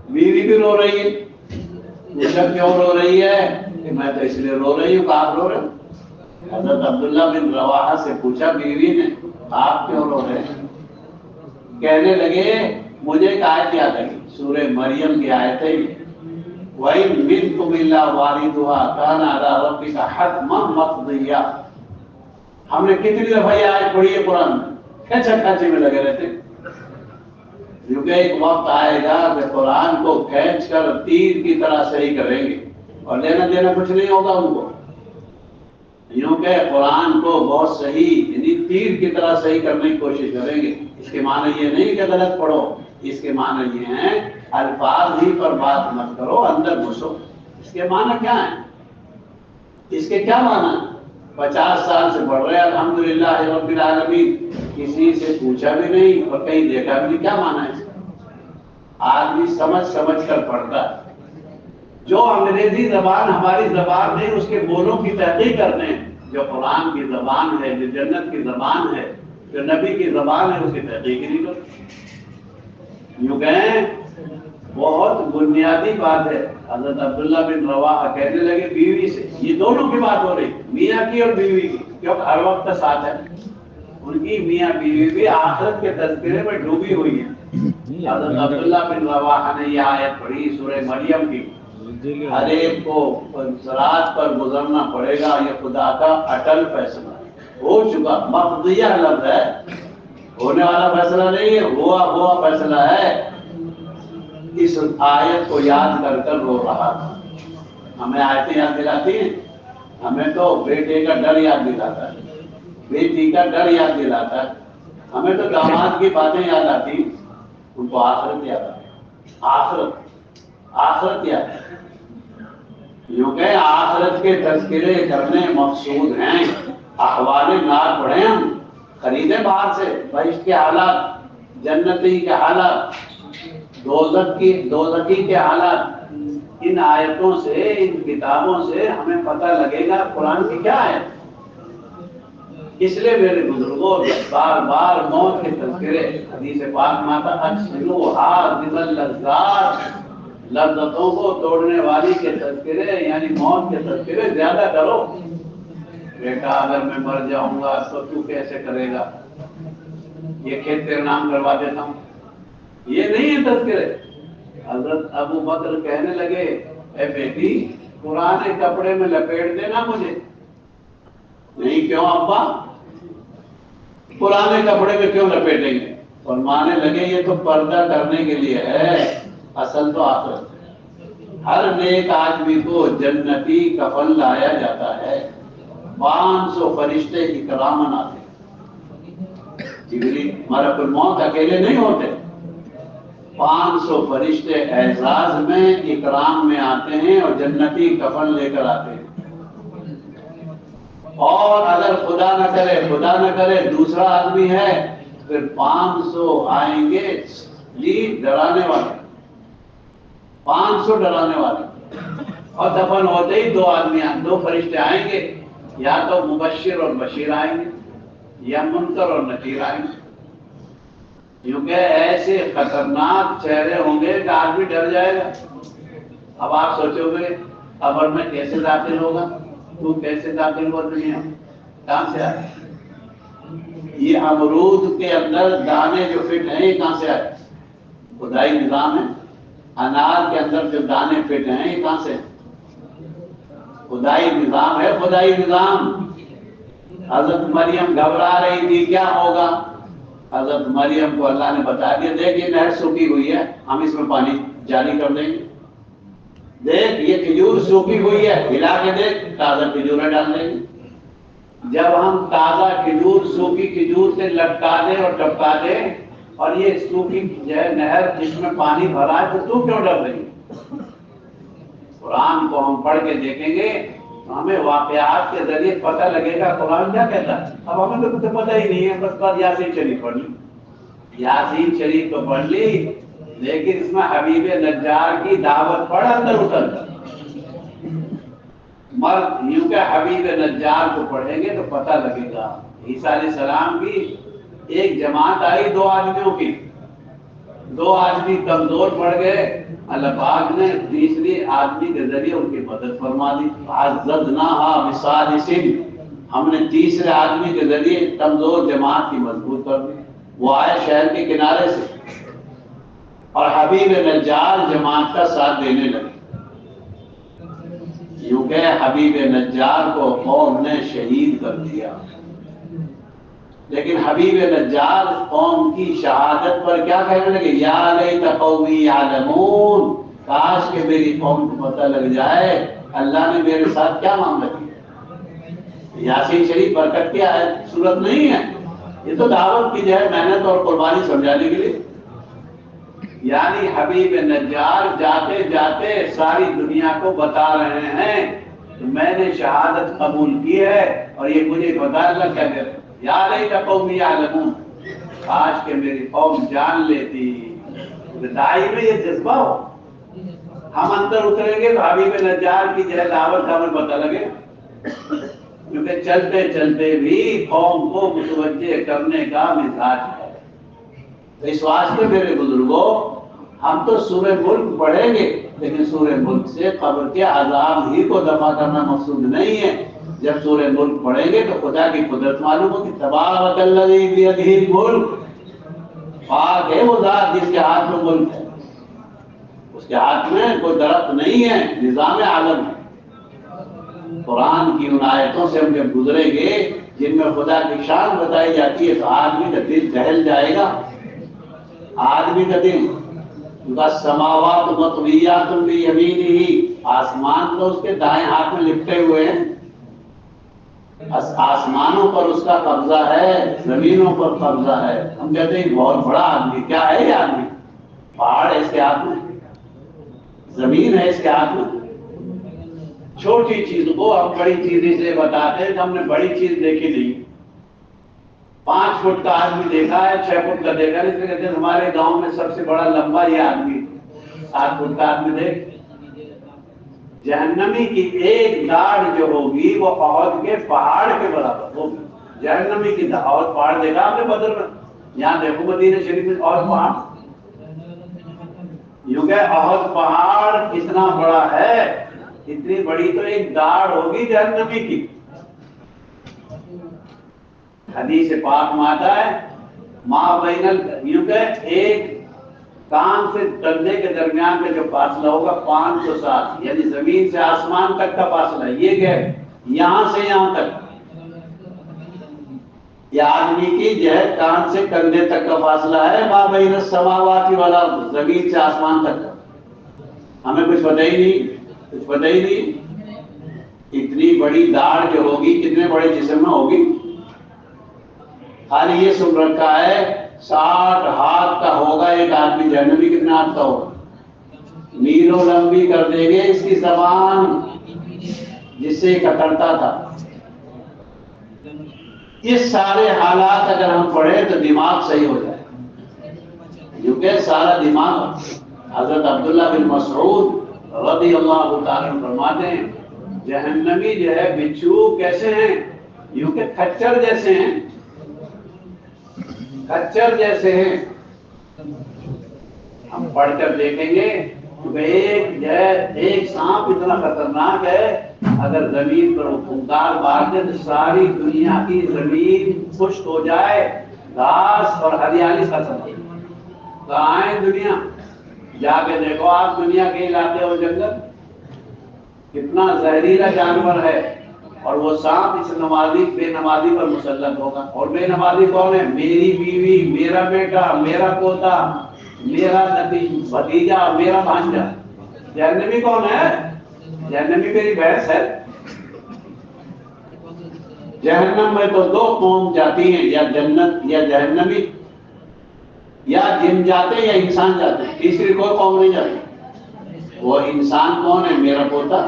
بیوی بھی رو رہی ہے. پوچھا کیوں رو رہی ہے؟ کہ میں تو اس لیے رو رہی ہوں کہ آپ رو رہے ہو. حضرت عبداللہ بن رواحہ سے پوچھا بیوی نے آپ کیوں رو رہے ہیں؟ کہنے لگے مجھے ایک آیت یاد آئی، سورہ مریم کی آیت ہے، وَإِن مِّنكُمْ إِلَّا وَارِدُهَا كَانَ عَلَىٰ رَبِّكَ حَتْمًا مَّقْضِيًّا. ہم نے کتنی دفعہ یہ آیت پڑھی ہے قرآن میں، کھچا کھچی میں لگے رہتے، کیونکہ ایک وقت آئے گا کہ قرآن کو کھینچ کر تیر کی طرح صحیح کریں گے اور لینا دینا کچھ نہیں ہوگا ان کو. یوں کہ قرآن کو بہت صحیح یعنی تیر کی طرح صحیح کرنے کی کوشش کریں گے. اس کے معنی یہ نہیں کہ غلط پڑھو، اس کے معنی یہ ہیں الفاظ ہی پر بات مت کرو، اندر گھسو. اس کے معنی کیا ہیں؟ اس کے کیا معنی؟ 50 سال سے پڑھ رہے الحمدللہ رب العالمین، کسی سے پوچھا بھی نہیں اور کہیں دیکھا بھی نہیں، کیا معنی ہے اس کا؟ آدمی سمجھ سمجھ کر پڑھتا ہے. جو انگریزی زبان ہماری زبان نہیں، اس کے بولوں کی تحقیق کرنے ہیں. جو قرآن کی زبان ہے، جو جنت کی زبان ہے، جو نبی کی زبان ہے، اس کی تحقیق نہیں کرتے. یوں کہیں بہت بنیادی بات ہے. حضرت عبداللہ بن رواحہ کہنے لگے بیوی سے، یہ دونوں کی بات ہو رہی، میاں کی اور بیوی کی، کیونکہ ہر وقت ساتھ ہے ان کی. میاں بیوی بھی آخرت کے تذکرے میں ڈوبی ہوئی ہے. حضرت عبداللہ بن رواحہ نے یہ آیت پڑھی سورہ مریم کی، ہر ایک کو صراط پر گزرنا پڑے گا، یہ خدا کا اٹل فیصلہ ہو چکا. مقضیہ لفظ ہے، ہونے والا فیصلہ نہیں ہے، ہوا فیصلہ ہے. اس آیت کو یاد کر کر رو رہا تھا. ہمیں آیتیں یاد دلاتی ہیں، ہمیں تو بیٹے کا ڈر یاد دلاتا ہے، بیٹی کا ڈر یاد دلاتا ہے. ہمیں تو داماد کی باتیں یاد آتی، ان کو آخرت یاد آتی. آخرت یاد ہے. یوں کہ آخرت کے تذکرے کرنے مقصود ہیں. احوال نار پڑھیں، ہم خریدیں باہر سے، بہشت کے حالات، جنتی کے حالات، دوزخی کے حالات. ان آیتوں سے، ان کتابوں سے ہمیں پتہ لگے گا قرآن کی کیا ہے. اس لیے میرے بزرگوں بار بار موت کے تذکرے، حدیث پاک میں آتا اکثروہا ذم اللذات، لذتوں کو توڑنے والی کے تذکرے یعنی موت کے تذکرے زیادہ کرو. بیٹا اگر میں مر جاؤں گا تو تو کیسے کرے گا، یہ کھیت تیرے نام کروا دیتا ہوں، یہ نہیں ہے تذکرے. حضرت ابو بکر کہنے لگے اے بیٹی پرانے کپڑے میں لپیٹ دینا مجھے. نہیں کیوں ابا، پرانے کپڑے میں کیوں لپیٹیں گے؟ فرمانے لگے یہ تو پردہ کرنے کے لیے ہے، اصل تو آخرت ہے. ہر نیک آدمی کو جنتی کفن لایا جاتا ہے. 500 فرشتے اکراماً آتے ہیں. جبریل ملک الموت اکیلے نہیں ہوتے، 500 فرشتے اعزاز میں اکرام میں آتے ہیں اور جنتی کفن لے کر آتے ہیں. اور اگر خدا نہ کرے دوسرا آدمی ہے پھر 500 آئیں گے ڈرانے والے، 500 ڈرانے والے. اور دفن ہوتے ہی دو فرشتے آئیں گے، یا تو مبشر اور بشیر آئیں گے یا منکر اور نکیر آئیں گے. کیونکہ ایسے خطرناک چہرے ہوں گے کہ آدمی ڈر جائے گا. اب آپ سوچو گے قبر میں کیسے داخل ہوگا، تو کیسے داخل ہوا دنیا، کہاں سے آئے؟ یہ امرود کے اندر دانے جو فٹ ہیں یہ کہاں سے آئے؟ خدائی نظام ہے. انار کے اندر جو دانے فٹ ہیں یہ کہاں سے؟ خدائی نظام ہے، خدائی نظام. حضرت مریم گھبرا رہی تھی کیا ہوگا، حضرت مریم کو اللہ نے بتا دیا دیکھ یہ نہر سوکھی ہوئی ہے، ہم اس میں پانی جاری کر دیں گے. دیکھ یہ کھجور سوکھی ہوئی ہے، ہلا کے دیکھ تازہ کھجوریں ڈال دیں گے. جب ہم تازہ کھجور سوکھی کھجور سے لٹکا دیں اور ٹپکا دیں اور یہ سوکھی جو ہے نہر جس میں پانی بھرا ہے تو کیوں ڈر رہی؟ قرآن کو ہم پڑھ کے دیکھیں گے تو ہمیں واقعات کے ذریعے پتہ لگے گا قرآن کیا کہتا ہے. اب ہمیں تو کچھ پتہ ہی نہیں ہے، بس یاسین شریف پڑھ لی، یاسین شریف تو پڑھ لی، لیکن اس میں حبیب نجار کی دعوت پڑھ اندر اتر کر. مرد یوں کہ حبیب نجار کو پڑھیں گے تو پتہ لگے گا. عیسیٰ علیہ السلام کی ایک جماعت آئی 2 آدمیوں کی، دو آدمی کمزور پڑ گئے، اللہ پاک نے تیسری آدمی کے ذریعے ان کی مدد فرما دی. عززناها بثالث، ہم نے تیسرے آدمی کے ذریعے کمزور جماعت کی مضبوط کر دی. وہ آئے شہر کے کنارے سے اور حبیب نجار جماعت کا ساتھ دینے لگے. یوں کہ حبیب نجار کو قوم نے شہید کر دیا، لیکن حبیب نجار قوم کی شہادت پر کیا کہنے لگے؟ یا لیت قومی یعلمون، کاش کہ میری قوم کو پتہ لگ جائے اللہ نے میرے ساتھ کیا معاملہ کیا. یاسین شریف برکت کی صورت نہیں ہے، یہ تو دعوت کی جو ہے محنت اور قربانی سمجھانے کے لیے. یعنی حبیب نجار جاتے جاتے ساری دنیا کو بتا رہے ہیں کہ میں نے شہادت قبول کی ہے اور یہ مجھے بتا اللہ کیا کہتے ہیں. یا لیت قومی یعلمون، کاش کہ میری قوم جان لیتی. دائی میں یہ جذبہ ہو، ہم اندر اتریں گے تو حبیب نجار کی جو ہے دعوت کا ہمیں پتہ لگے، کیونکہ چلتے چلتے بھی قوم کو متوجہ کرنے کا مزاج ہے. اس واسطے میرے بزرگوں، ہم تو سورہ ملک پڑھیں گے لیکن سورہ ملک سے قبر کے عذاب ہی کو دفع کرنا مقصود نہیں ہے. جب سورہ ملک پڑھیں گے تو خدا کی قدرت معلوم ہوگی. تبارک الذی بیدہ الملک، پاک ہے وہ ذات جس کے ہاتھ میں ملک ہے. اس کے ہاتھ میں کوئی درخت نہیں ہے، نظام عالم ہے. قرآن کی ان آیتوں سے ہم جب گزریں گے جن میں خدا کی شان بتائی جاتی ہے تو آدمی کا دل دہل جائے گا. آدمی کا دل، السماوات مطویات بیمینہ، آسمان تو اس کے دائیں ہاتھ میں لپٹے ہوئے ہیں. آسمانوں پر اس کا قبضہ ہے، زمینوں پر قبضہ ہے. ہم کہتے ہیں بہت بڑا آدمی. کیا ہے یہ آدمی؟ پہاڑ ہے اس کے ہاتھ میں، زمین ہے اس کے ہاتھ میں. چھوٹی چیز کو ہم بڑی چیزیں سے بتاتے ہیں کہ ہم نے بڑی چیز دیکھی نہیں. 5 فٹ کا آدمی دیکھا ہے، 6 فٹ کا دیکھا ہے. اس لیے کہتے ہیں ہمارے گاؤں میں سب سے بڑا لمبا یہ آدمی. 7 فٹ کا آدمی دیکھ. جہنمی کی ایک داڑھ جو ہوگی وہ احد کے پہاڑ کے برابر ہوگی. جہنمی کی احد پہاڑ دیکھا آپ نے بدر میں؟ یہاں دیکھو مدینہ شریف میں احد پہاڑ. یوں کہ احد پہاڑ اتنا بڑا ہے، اتنی بڑی تو ایک داڑھ ہوگی جہنمی کی. حدیث پاک میں آتا ہے ما بین یوں کہ ایک کان سے کندھے کے درمیان کا جو فاصلہ ہوگا 500 سال، یعنی زمین سے آسمان تک کا فاصلہ. یہ کیا ہے؟ یہاں سے یہاں تک. یہ آدمی کی جو ہے کان سے کندھے تک کا فاصلہ ہے. ما بین السماوات والارض، زمین سے آسمان تک کا. ہمیں کچھ پتہ ہی نہیں، کچھ پتہ ہی نہیں. اتنی بڑی داڑھ جو ہوگی کتنے بڑے جسم میں ہوگی. خالی یہ سن رکھا ہے 60 ہاتھ کا ہوگا ایک آدمی. جہنمی کتنا ہاتھ کا ہوگا؟ میلوں لمبی کر دیں گے اس کی زبان جس سے کترتا تھا. یہ سارے حالات اگر ہم پڑھیں تو دماغ صحیح ہو جائے. کیونکہ سارا دماغ، حضرت عبداللہ بن مسعود رضی اللہ تعالیٰ عنہ فرماتے ہیں جہنمی جو ہے بچھو کیسے ہیں؟ یوں کہ کھچر جیسے ہیں، کچر جیسے ہیں. ہم پڑھ کر دیکھیں گے ایک سانپ اتنا خطرناک ہے، اگر زمین پر پھنکار مار دے تو ساری دنیا کی زمین خشک ہو جائے، گھاس اور ہریالی ختم ہو جائے. کہاں ہے دنیا؟ جا کے دیکھو آپ دنیا کے علاقے اور جنگل، کتنا زہریلا جانور ہے. اور وہ سانپ اس نمازی بے نمازی پر مسلط ہوگا. اور بے نمازی کون ہے؟ میری بیوی، میرا بیٹا، میرا پوتا، میرا بھتیجا، میرا بھانجا. جہنمی کون ہے؟ جہنمی میری بحث ہے. جہنم میں تو 2 قوم جاتی ہیں، یا جنت یا جہنمی، یا جن جاتے ہیں یا انسان جاتے ہیں. تیسری کوئی قوم نہیں جاتی. وہ انسان کون ہے؟ میرا پوتا.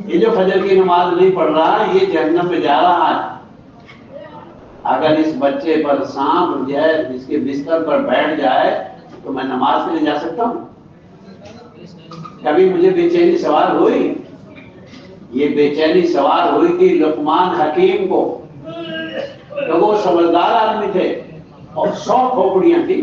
یہ جو فجر کی نماز نہیں پڑھ رہا یہ جہنم میں جا رہا ہے. اگر اس بچے پر سانپ جو ہے اس کے بستر پر بیٹھ جائے تو میں نماز کے لیے جا سکتا ہوں؟ کبھی مجھے بے چینی سوار ہوئی؟ یہ بے چینی سوار ہوئی تھی لقمان حکیم کو، کہ وہ سمجھدار آدمی تھے اور 100 کھوپڑیاں تھیں.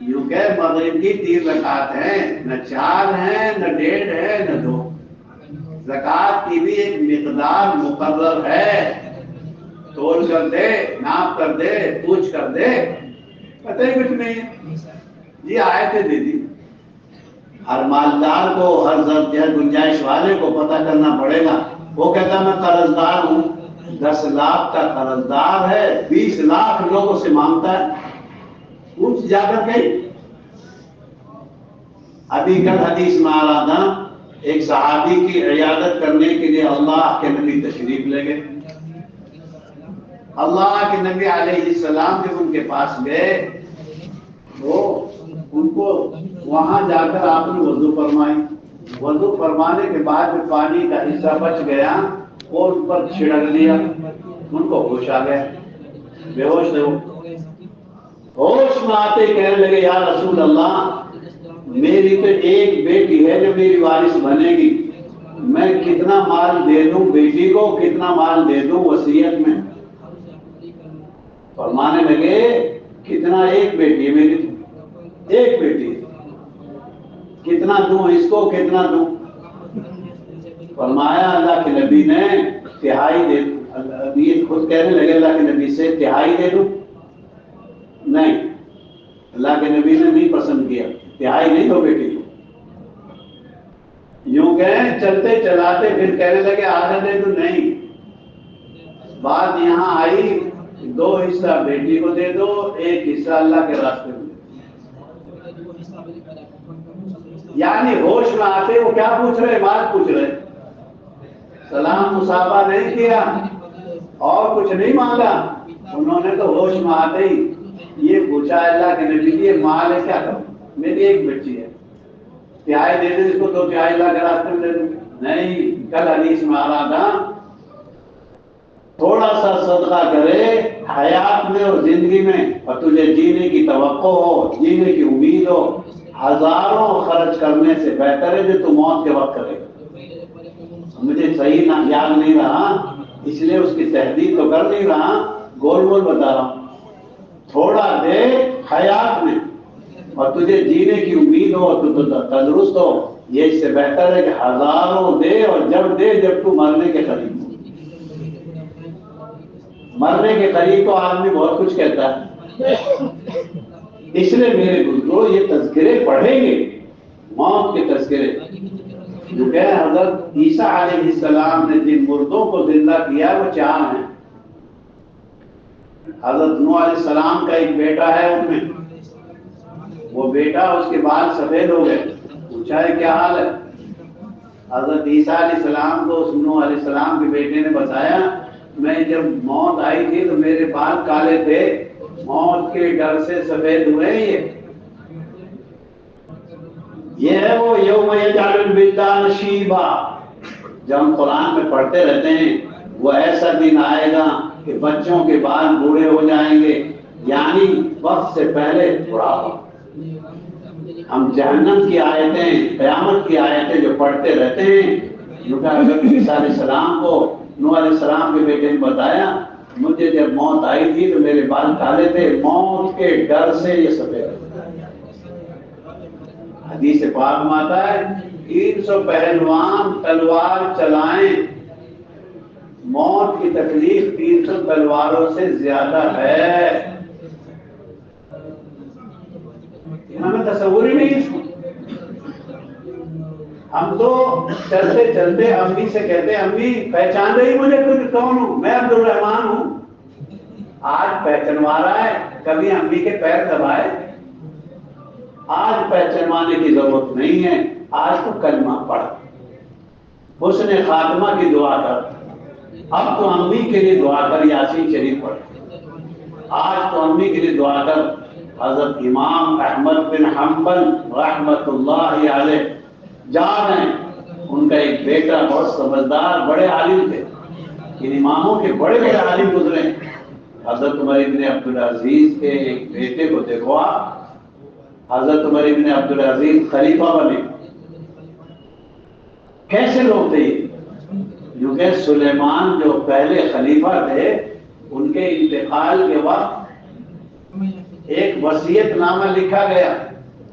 یوں کہ مغرب کی 3 رکعت ہیں، نہ 4 ہیں، نہ 1.5 ہے، نہ 2۔ زکوٰۃ کی بھی ایک مقدار مقرر ہے، تول کر دے، ناپ کر دے، پوچھ کر دے، پتہ ہی کچھ نہیں ہے۔ یہ آیتیں دے دی۔ ہر مالدار کو، ہر گنجائش والے کو پتہ کرنا پڑے گا۔ وہ کہتا میں قرض دار ہوں، 10 لاکھ کا قرض دار ہے، 20 لاکھ لوگوں سے مانگتا ہے، پوچھ جا کر کہیں۔ ابھی کل حدیث میں آ رہا تھا، ایک صحابی کی عیادت کرنے کے لیے اللہ کے نبی تشریف لے گئے۔ اللہ کے نبی علیہ السلام جب ان کے پاس گئے تو ان کو وہاں جا کر آپ نے وضو فرمائی۔ وضو فرمانے کے بعد جو پانی کا حصہ بچ گیا وہ ان پر چھڑک دیا، ان کو ہوش آ گیا، بے ہوش تھے وہ۔ ہوش میں آتے کہنے لگے یا رسول اللہ، میری تو ایک بیٹی ہے جو میری وارث بنے گی، میں کتنا مال دے دوں بیٹی کو، کتنا مال دے دوں وصیت میں؟ فرمانے لگے کتنا؟ ایک بیٹی ہے میری، ایک بیٹی ہے، کتنا دوں اس کو، کتنا دوں؟ فرمایا اللہ کے نبی نے تہائی دے دوں۔ یہ خود کہنے لگے اللہ کے نبی سے تہائی دے دوں؟ نہیں، اللہ کے نبی نے نہیں پسند کیا، تہائی نہیں دو بیٹی کو۔ یوں کہیں چلتے چلاتے پھر کہنے لگے آدھا دے دوں؟ نہیں، بات یہاں آئی 2 حصہ بیٹی کو دے دو، 1 حصہ اللہ کے راستے میں۔ یعنی ہوش میں آتے وہ کیا پوچھ رہے؟ بات پوچھ رہے، سلام مصافحہ نہیں کیا اور کچھ نہیں مانگا، انہوں نے تو ہوش میں آتے ہی یہ پوچھا اللہ کے نبی یہ مال ہے کیا کروں؟ میری ایک بچی ہے، تہائی دے دیں اس کو، 2 تہائی اللہ کے راستے میں دے دوں؟ نہیں، کل حدیث میں آ رہا تھا تھوڑا سا صدقہ کرے حیات میں اور زندگی میں، اور تجھے جینے کی توقع ہو، جینے کی امید ہو، ہزاروں خرچ کرنے سے بہتر ہے جو تو موت کے وقت کرے۔ مجھے صحیح یاد نہیں رہا اس لیے اس کی تحدید تو کر نہیں رہا، گول گول بتا رہا ہوں۔ تھوڑا دے حیات میں اور تجھے جینے کی امید ہو، تو تندرست ہو، یہ اس سے بہتر ہے کہ ہزاروں دے اور جب دے جب تو مرنے کے قریب ہو۔ مرنے کے قریب تو آدمی بہت کچھ کہتا ہے، اس لیے میرے بزرگوں یہ تذکرے پڑھیں گے، موت کے تذکرے۔ جو کہ حضرت عیسیٰ علیہ السلام نے جن مردوں کو زندہ کیا وہ 4 ہیں۔ حضرت نوح علیہ السلام کا ایک بیٹا ہے ان میں، وہ بیٹا اس کے بال سفید ہو گئے، پوچھا ہے کیا حال ہے؟ حضرت عیسیٰ علیہ السلام کو اس نوح علیہ السلام کے بیٹے نے بتایا میں جب موت آئی تھی تو میرے بال کالے تھے، موت کے ڈر سے سفید ہوئے۔ یہ ہے وہ یوم یجعل الولدان شیبا، جب ہم قرآن میں پڑھتے رہتے ہیں وہ ایسا دن آئے گا کہ بچوں کے بال بوڑھے ہو جائیں گے، یعنی وقت سے پہلے بڑھاپا۔ ہم جہنم کی آیتیں، قیامت کی آیتیں جو پڑھتے رہتے ہیں، عیسیٰ علیہ السلام کو نوح علیہ السلام کے بیٹے نے بتایا مجھے جب موت آئی تھی تو میرے بال کالے تھے، موت کے ڈر سے یہ سفید۔ حدیث پاک میں آتا ہے 300 پہلوان تلوار چلائیں، موت کی تکلیف 300 تلواروں سے زیادہ ہے۔ ہمیں تصور ہی نہیں اس کو۔ ہم تو چلتے چلتے امی سے کہتے ہیں امی پہچان رہی مجھے خود کون ہوں؟ میں عبد الرحمان ہوں۔ آج پہچانوا رہا ہے، کبھی امی کے پیر دبائے؟ آج پہچانوانے کی ضرورت نہیں ہے، آج تو کلمہ پڑھ، حسن خاتمہ کی دعا کر۔ اب تو امی کے لیے دعا کر، یاسین شریف پڑھ۔ آج تو امی کے لیے دعا کر۔ حضرت امام احمد بن حنبل رحمت اللہ علیہ جان ہیں، ان کا ایک بیٹا بہت سمجھدار بڑے عالم تھے، ان اماموں کے بڑے بڑے عالم گزرے۔ حضرت عمر ابن عبدالعزیز کے ایک بیٹے کو دیکھو آپ، حضرت عمر ابن عبدالعزیز خلیفہ بنے، کیسے لوگ تھے؟ کیونکہ سلیمان جو پہلے خلیفہ تھے ان کے انتقال کے وقت ایک وصیت نامہ لکھا گیا.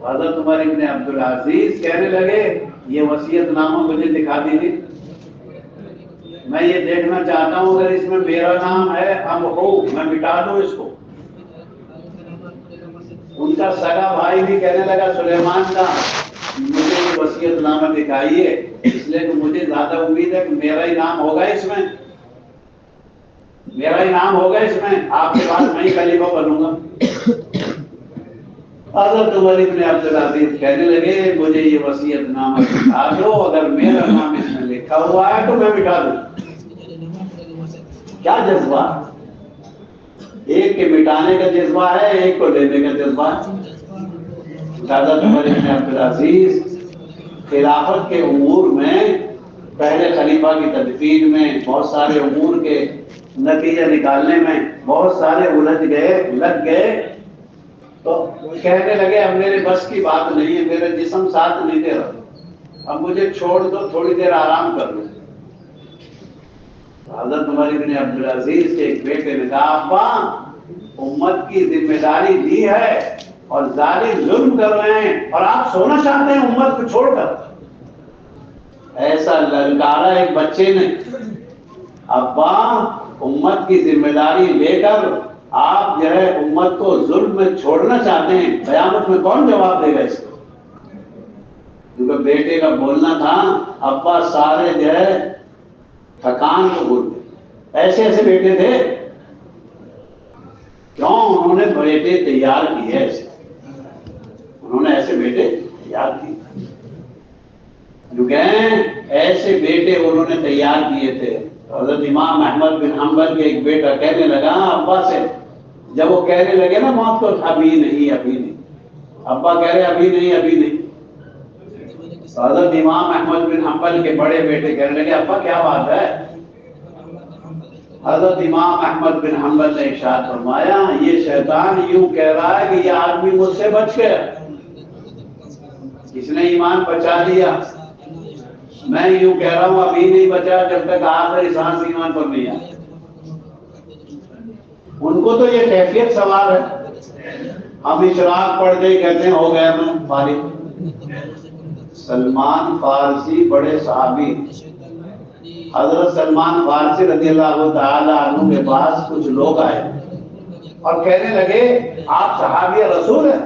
حضرت عمر ابن عبدالعزیز کہنے لگے یہ وصیت نامہ مجھے دکھا دیجیے، میں یہ دیکھنا چاہتا ہوں اگر اس میں میرا نام ہے اب ہو میں مٹا دوں اس کو. ان کا سگا بھائی بھی کہنے لگا سلیمان کا مجھے یہ وصیت نامہ دکھائیے، اس لیے کہ مجھے زیادہ امید ہے کہ میرا ہی نام ہوگا اس میں، میرا ہی نام ہوگا اس میں، آپ کے پاس میں ہی خلیفہ بنوں گا. حضرت عمر ابن عبدالعزیز کہنے لگے مجھے یہ وصیت نامہ دکھا دو، اگر میرا نام اس میں لکھا ہوا ہے تو میں مٹا دوں. کیا جذبہ، ایک کے مٹانے کا جذبہ ہے، ایک کو لینے کا جذبہ ہے. حضرت عمر ابن عبدالعزیز خلافت کے امور میں، پہلے خلیفہ کی تدفین میں، بہت سارے امور کے نتیجہ نکالنے میں بہت سارے الجھ گئے، لگ گئے، تو کہنے لگے اب میرے بس کی بات نہیں ہے، میرا جسم ساتھ نہیں دے رہا، اب مجھے چھوڑ دو، تھوڑی دیر آرام کر لوں. حضرت عمر ابن عبدالعزیز کے ایک بیٹے نے کہا ابا امت کی ذمہ داری دی ہے اور ظالم ظلم کر رہے ہیں اور آپ سونا چاہتے ہیں امت کو چھوڑ کر. ایسا للکارا ایک بچے نے. ابا امت کی ذمہ داری لے کر آپ جو ہے امت کو ظلم میں چھوڑنا چاہتے ہیں، قیامت میں کون جواب دے گا اس کو؟ کیونکہ بیٹے کا بولنا تھا ابا سارے جو ہے تھکان کو بھول گئے. ایسے ایسے بیٹے تھے، کیوں انہوں نے بیٹے تیار کیے، ایسے انہوں نے ایسے بیٹے تیار کیے، کیونکہ ایسے بیٹے انہوں نے تیار کیے تھے. حضرت امام احمد بن حنبل کے ایک بیٹا کہنے لگا ابا سے، جب وہ کہنے لگے نا موت کو ابھی نہیں ابھی نہیں، ابا کہہ رہے ابھی نہیں ابھی نہیں. حضرت امام احمد بن حنبل کے بڑے بیٹے کہنے لگے ابا کیا بات ہے؟ حضرت امام احمد بن حنبل نے ارشاد فرمایا یہ شیطان یوں کہہ رہا ہے کہ یہ آدمی مجھ سے بچ گیا، اس نے ایمان بچا لیا، میں یوں کہہ رہا ہوں ابھی نہیں بچا جب تک آخری سانس ایمان پر نہیں آیا. ان کو تو یہ کیفیت سوال ہے، ہم اشراق پڑھتے ہی کہتے ہیں ہو گیا میں فارغ. سلمان فارسی بڑے صحابی، حضرت سلمان فارسی رضی اللہ تعالی عنہ کے پاس کچھ لوگ آئے اور کہنے لگے آپ صحابی رسول ہیں.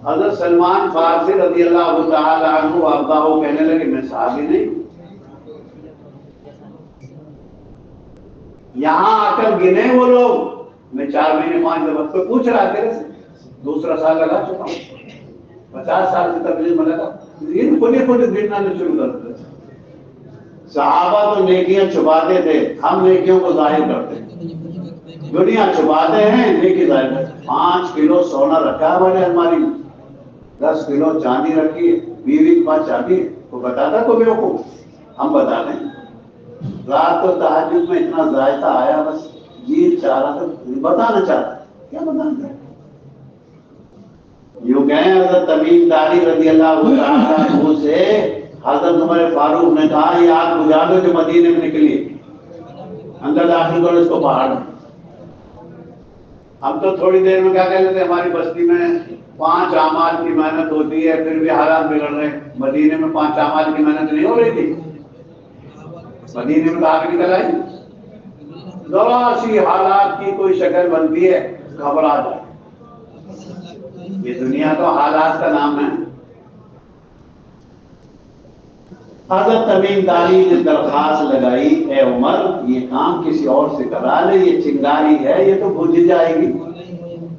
حضرت سلمان فارسی رضی اللہ تعالی عنہ وارضاہ کہنے لگے میں صحابی نہیں. یہاں آ کر گنے وہ لوگ، میں 4 مہینے 5 وقت پہ پوچھ رہا تیرے سے، دوسرا سال لگا چکا ہوں، 50 سال کی تبلیغ میں لگا، ان کھلے گرنا شروع کر دیتے. صحابہ تو نیکیاں چھپاتے تھے، ہم نیکیوں کو ظاہر کرتے ہیں. دنیا چھپاتے ہیں، نیکی ظاہر کرتے ہیں. 5 کلو سونا رکھا ہے میں نے الماری میں، 10 کلو چاندی رکھی ہے، 20 کے پاس چاندی ہے. وہ بتاتا کو بیوقوف، ہم بتا دیں. رات کو تہجد میں اتنا ذائقہ آیا، بس جی چاہ رہا تھا، بتانا چاہتا کیا بتانا چاہتا. یوں کہیں حضرت تمیم داری رضی اللہ تعالیٰ عنہ سے حضرت عمر فاروق نے کہا یہ آگ بجھا دو جو مدینے میں نکلی، اندر داخل کرو اس کو پہاڑ میں. ہم تو تھوڑی دیر میں کیا کہہ لیتے، ہماری بستی میں 5 اعمال کی محنت ہوتی ہے پھر بھی حالات بگڑ رہے. مدینے میں 5 اعمال کی محنت نہیں ہو رہی تھی، مدینے میں تو آگ نکل آئی. ذرا سی حالات کی کوئی شکل بنتی ہے گھبرا جائے. یہ دنیا تو حالات کا نام ہے. حضرت تمیم داری نے درخواست لگائی اے عمر یہ کام کسی اور سے کرا لے، یہ چنگاری ہے یہ تو بجھ جائے گی.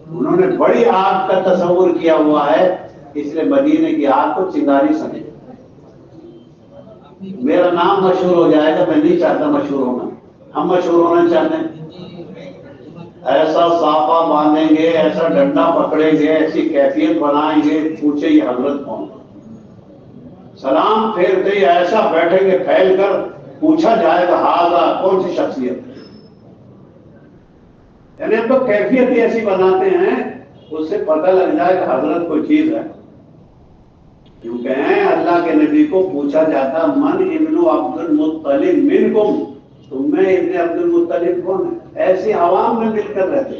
انہوں نے بڑی آگ کا تصور کیا ہوا ہے، اس لیے مدینے کی آگ کو چنگاری سمجھے. میرا نام مشہور ہو جائے گا، میں نہیں چاہتا مشہور ہونا، ہم مشہور ہونا چاہتے ہیں. ایسا صافہ باندھیں گے، ایسا ڈنڈا پکڑیں گے، ایسی کیفیت بنائیں گے، پوچھے یہ حضرت کون. سلام پھیرتے ہی ایسا بیٹھیں گے پھیل کر، پوچھا جائے گا ہاضا کون سی شخصیت. یعنی ہم تو کیفیت ہی ایسی بناتے ہیں اس سے پتہ لگ جائے کہ حضرت کوئی چیز ہے. کیونکہ اللہ کے نبی کو پوچھا جاتا من ابن عبد المطلب منکم، تم میں ابن عبد المطلب کون ہے؟ ایسی عوام میں مل کر رہتے.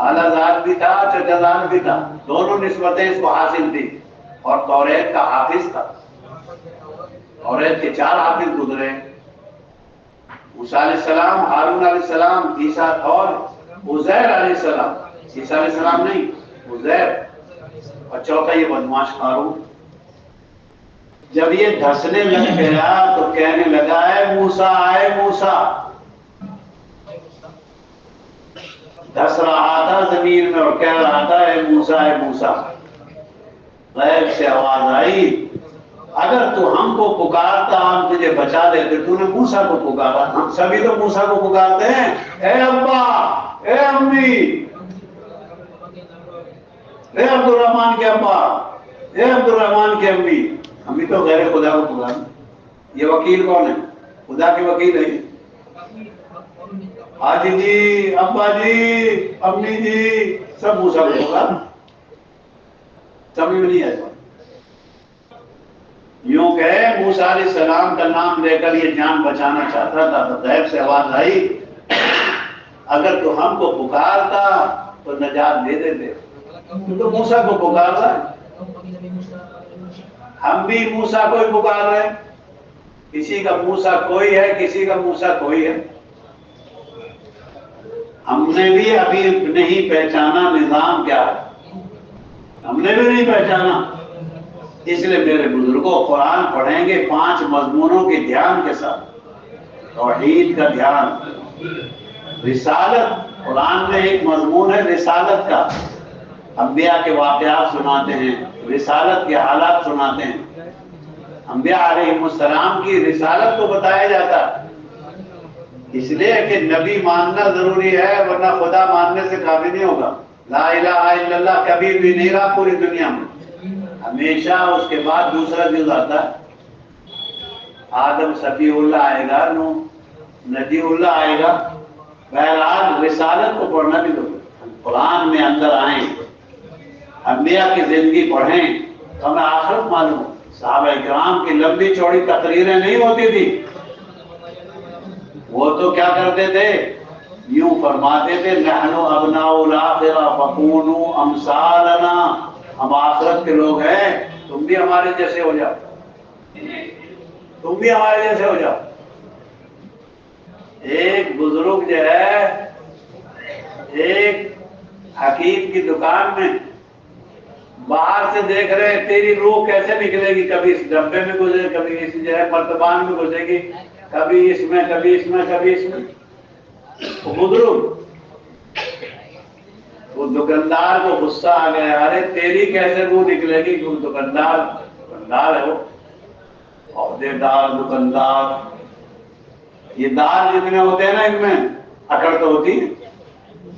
خالہ زاد بھی تھا، چچا زاد بھی تھا، دونوں نسبتیں اس کو حاصل تھی، اور توریت کا حافظ تھا۔ توریت کے 4 حافظ گزرے، موسیٰ علیہ السلام، ہارون علیہ السلام، عیسیٰ اور عزیر علیہ السلام۔ عیسیٰ علیہ السلام نہیں، عزیر، اور چوتھا یہ بدمعاش قارون۔ جب یہ دھسنے لگ گیا تو کہنے لگا اے موسیٰ، اے موسیٰ، دھس رہا تھا زمین میں اور کہہ رہا تھا اے موسیٰ، اے موسیٰ۔ غیب سے آواز آئی، اگر تو ہم کو پکارتا ہم تجھے بچا دیتے، تو نے موسیٰ کو پکارا۔ ہم سبھی تو موسیٰ کو پکارتے ہیں، اے ابا، اے امی، اے عبد الرحمن کے ابا، اے عبد الرحمن کے امی۔ ہم بھی تو غیر خدا کو پکارتے۔ یہ وکیل کون ہے؟ خدا کے وکیل ہے۔ حاجی جی، ابا جی، امی جی، سب موسیٰ کو پکارتے۔ سمجھ میں نہیں آئے؟ یوں کہ موسیٰ علیہ السلام کا نام لے کر یہ جان بچانا چاہتا تھا، تو غیب سے آواز آئی، اگر تو ہم کو پکارتا تو نجات دے دیتے، تو موسیٰ کو پکار رہا ہے۔ ہم بھی موسیٰ کو ہی پکار رہے ہیں، کسی کا موسیٰ کوئی ہے، کسی کا موسیٰ کوئی ہے۔ ہم نے بھی ابھی نہیں پہچانا نظام کیا ہے، ہم نے بھی نہیں پہچانا۔ اس لیے میرے بزرگوں، قرآن پڑھیں گے 5 مضمونوں کے دھیان کے ساتھ۔ توحید کا دھیان، رسالت، قرآن میں ایک مضمون ہے رسالت کا، انبیاء کے واقعات سناتے ہیں، رسالت کے حالات سناتے ہیں، انبیاء علیہ السلام کی رسالت کو بتایا جاتا ہے، اس لیے کہ نبی ماننا ضروری ہے، ورنہ خدا ماننے سے کافی نہیں ہوگا۔ لا الہ الا اللہ کبھی بھی نہیں رہا پوری دنیا میں، ہمیشہ اس کے بعد دوسرا جز آتا ہے۔ آدم صفی اللہ آئے گا، نوح نبی اللہ آئے گا۔ بہرحال رسالت کو پڑھنا بھی ضروری ہے، قرآن میں اندر آئیں، انبیاء کی زندگی پڑھیں تو ہمیں آخرت معلوم ہو۔ صحابہ کرام کی لمبی چوڑی تقریریں نہیں ہوتی تھی، وہ تو کیا کرتے تھے، یوں فرماتے تھے نحن ابناء الآخرہ فکونوا امثالنا، ہم آخرت کے لوگ ہیں، تم بھی ہمارے جیسے ہو جاؤ، تم بھی ہمارے جیسے ہو جاؤ۔ ایک بزرگ جو ہے ایک حکیم کی دکان میں باہر سے دیکھ رہے ہیں تیری روح کیسے نکلے گی، کبھی اس ڈبے میں گزرے، کبھی اس جو ہے مرتبان میں گزرے گی، کبھی اس میں، کبھی اس میں، کبھی اس میں۔ وہ بزرگ، وہ دکاندار کو غصہ آ گیا، ارے تیری کیسے روح نکلے گی، وہ دکاندار ہے، وہ عہدے دار دکاندار، یہ دار جتنے ہوتے ہیں نا ان میں اکڑ تو ہوتی ہے،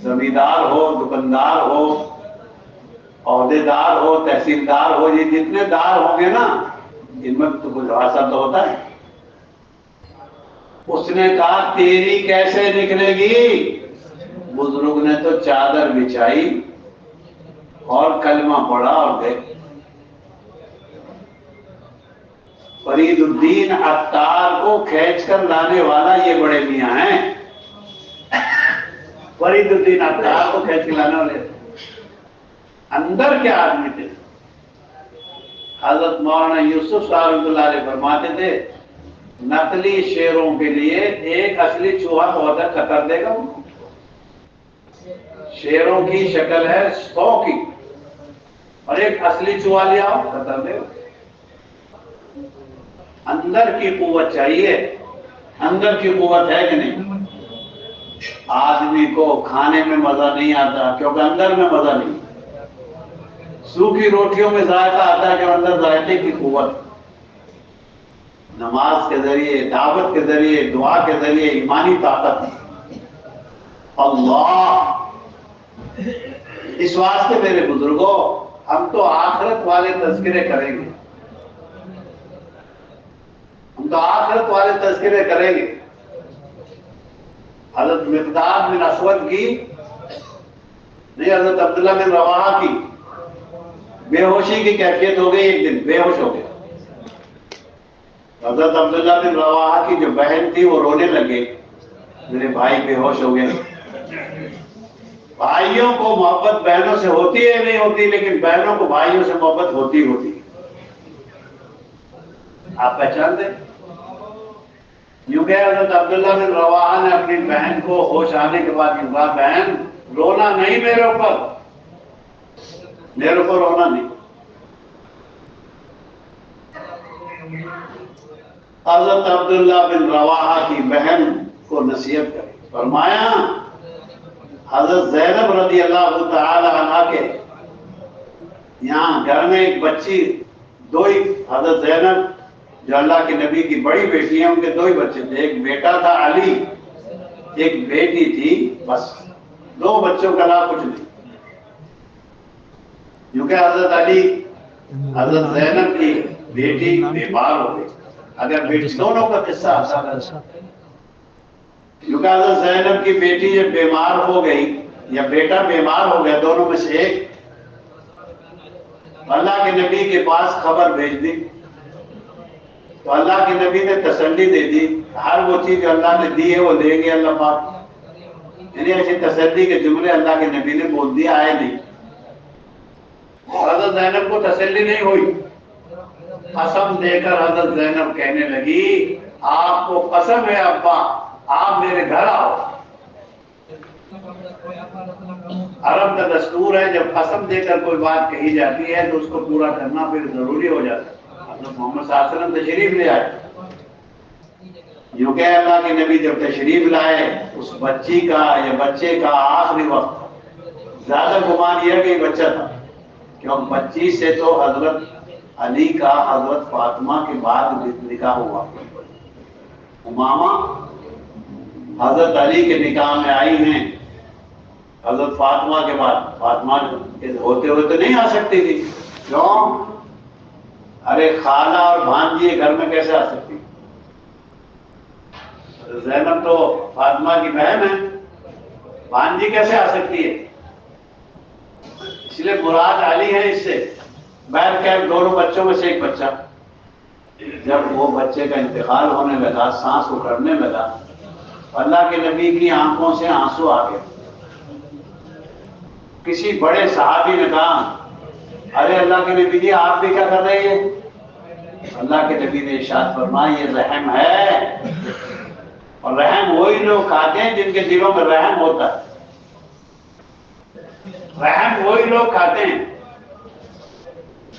زمیندار ہو، دکاندار ہو، عہدے دار ہو، تحصیلدار ہو، یہ جتنے دار ہوں گے نا ان میں تو کچھ حاصل تو ہوتا ہے۔ اس نے کہا تیری کیسے نکلے گی؟ بزرگ نے تو چادر بچھائی اور کلمہ پڑھا اور دیکھ، فرید الدین عطار کو کھینچ کر لانے والا یہ بڑے میاں ہیں، فرید الدین عطار کو کھینچ کے لانے والے اندر کیا آدمی تھے۔ حضرت مولانا یوسف صاحب رحمۃ اللہ علیہ فرماتے تھے نقلی شیروں کے لیے ایک اصلی چوہا بہت قطر دے گا، شیروں کی شکل ہے 100 کی، اور ایک اصلی چوہا لے آؤ قطر دے گا۔ اندر کی قوت چاہیے، اندر کی قوت ہے کہ نہیں؟ آدمی کو کھانے میں مزہ نہیں آتا کیونکہ اندر میں مزہ نہیں، سوکھی روٹیوں میں ذائقہ آتا ہے کہ اندر ذائقے کی قوت، نماز کے ذریعے، دعوت کے ذریعے، دعا کے ذریعے ایمانی طاقت۔ اللہ، اس واسطے میرے بزرگوں ہم تو آخرت والے تذکرے کریں گے، ہم تو آخرت والے تذکرے کریں گے۔ حضرت مقداد بن اسود کی نہیں، حضرت عبداللہ بن رواحہ کی بے ہوشی کی کیفیت ہو گئی، ایک دن بے ہوش ہو گئے۔ حضرت عبداللہ بن رواحہ کی جو بہن تھی وہ رونے لگے، میرے بھائی بے ہوش ہو گئے، بھائیوں کو محبت بہنوں سے ہوتی ہے نہیں ہوتی، لیکن بہنوں کو بھائیوں سے محبت ہوتی ہوتی ہے. آپ پہچان دیں. یوں کہ حضرت عبداللہ بن رواحہ نے اپنی بہن کو ہوش آنے کے بعد کہا بہن رونا نہیں میرے اوپر، میرے اوپر رونا نہیں. حضرت عبداللہ بن رواحہ کی بہن کو نصیحت کری، فرمایا حضرت زینب رضی اللہ تعالی عنہ کے یہاں گھر میں ایک بچی، دو ہی حضرت زینب جو اللہ کے نبی کی بڑی بیٹی ہیں، ان کے دو ہی بچے تھے، ایک بیٹا تھا علی، ایک بیٹی تھی، بس دو بچوں کا نام کچھ نہیں. کیونکہ حضرت علی حضرت زینب کی بیٹی بیمار ہو گئی. اگر بیٹی دونوں کا قصہ آسان ہے، کیونکہ حضرت زینب کی بیٹی جب بیمار ہو گئی یا بیٹا بیمار ہو گیا، دونوں میں سے ایک، اللہ کے نبی کے پاس خبر بھیج دی. تو اللہ کے نبی نے تسلی دے دی، ہر وہ چیز جو اللہ نے دی ہے وہ دیں گے اللہ پاک. یعنی ایسی تسلی کے جملے اللہ کے نبی نے بول دیا آئے نہیں. حضرت زینب کو تسلی نہیں ہوئی. قسم دے کر حضرت زینب کہنے لگی آپ کو قسم ہے ابا آپ میرے گھر آؤ. عرب کا دستور ہے جب قسم دے کر کوئی بات کہی جاتی ہے تو اس کو پورا کرنا پھر ضروری ہو جاتا ہے. حضرت محمد صلی اللہ علیہ وسلم تشریف لے آئے. یوں کہ اللہ کے نبی جب تشریف لائے، اس بچی کا یا بچے کا آخری وقت زیادہ گمان یہ کہ بچہ تھا، کیونکہ بچی سے تو حضرت علی کا حضرت فاطمہ کے بعد نکاح ہوا. امامہ حضرت علی کے نکاح میں آئی ہیں حضرت فاطمہ کے بعد. فاطمہ ہوتے ہوئے تو نہیں آ سکتی تھی. کیوں؟ ارے خالہ اور بھانجی گھر میں کیسے آ سکتی؟ زینب تو فاطمہ کی بہن ہے، بھانجی کیسے آ سکتی ہے؟ اس لیے مراد علی ہے اس سے. بہر کیف دونوں بچوں میں سے ایک بچہ. جب وہ بچے کا انتقال ہونے لگا، سانس اکھڑنے لگا، اللہ کے نبی کی آنکھوں سے آنسو آ گئے. کسی بڑے صحابی نے کہا ارے اللہ کے نبی جی آپ بھی کیا کر رہے ہیں؟ اللہ کے نبی نے ارشاد فرمایا یہ رحم ہے، اور رحم وہی لوگ کھاتے ہیں جن کے دلوں میں رحم ہوتا ہے. رحم وہی لوگ کھاتے ہیں.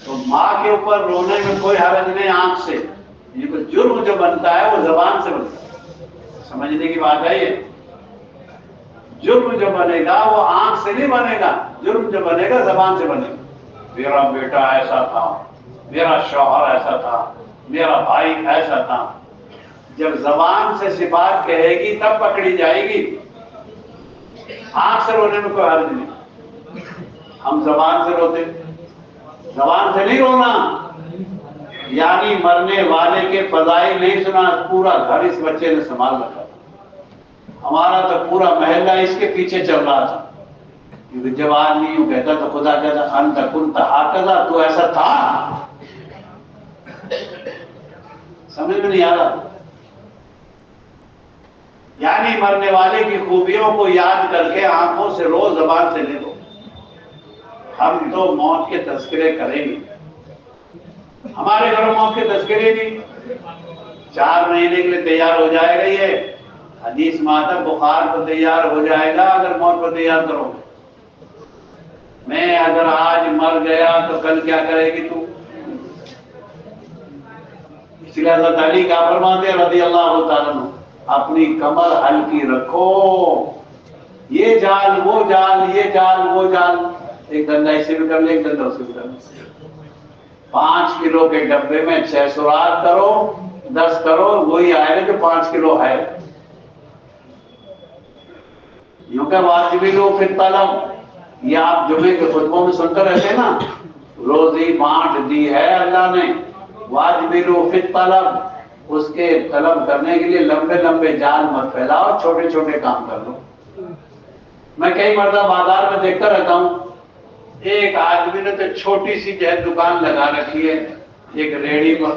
تو ماں کے اوپر رونے میں کوئی حرج نہیں آنکھ سے. یہ کوئی جرم جو بنتا ہے وہ زبان سے بنتا ہے. سمجھنے کی بات ہے یہ. جرم جو بنے گا وہ آنکھ سے نہیں بنے گا، جرم جو بنے گا زبان سے بنے گا. میرا بیٹا ایسا تھا، میرا شوہر ایسا تھا، میرا بھائی ایسا تھا. جب زبان سے صفات کہے گی تب پکڑی جائے گی. آنکھ سے رونے میں کوئی حرج نہیں. ہم زبان سے روتے، زبان سے نہیں رونا. یعنی مرنے والے کے فضائل نہیں سنا، پورا گھر اس بچے نے سنبھال رکھا. ہمارا تو پورا محلہ اس کے پیچھے چل رہا تھا. کیونکہ جب آدمی یوں کہتا تو خدا کہتا انت کنت ہکذا، تو ایسا تھا. سمجھ میں نہیں آ رہا. یعنی مرنے والے کی خوبیوں کو یاد کر کے آنکھوں سے رو، زبان سے لے لو. ہم تو موت کے تذکرے کریں گے. ہمارے گھروں موت کے تذکرے نہیں. 4 مہینے کے لیے تیار ہو جائے گا. یہ حدیث میں آتا بخار کو تیار ہو جائے گا اگر موت کو تیار کرو. میں اگر آج مر گیا تو کل کیا کرے گی تو؟ اس لیے حضرت علی کا فرماتے رضی اللہ تعالیٰ عنہ اپنی کمر ہلکی رکھو. یہ جال وہ جال، یہ جال وہ جال. ایک دھندا اسے بھی کر لے، ایک دھندا اسے بھی کر لے. 5 کلو کے ڈبے میں 6 سوراخ کرو، 10 کرو، وہی آئے گا جو 5 کلو ہے. یوں کہ واجبی لو پھر طلب. یہ آپ جمعے کے خطبوں میں سنتے رہتے ہیں نا، روزی بانٹ دی ہے اللہ نے. واجبی لو پھر طلب، اس کے طلب کرنے کے لیے لمبے لمبے جال مت پھیلاؤ، چھوٹے چھوٹے کام کر لو. میں کئی مرتبہ بازار میں دیکھتا رہتا ہوں، ایک آدمی نے تو چھوٹی سی جو ہے دکان لگا رکھی ہے ایک ریڑھی پر،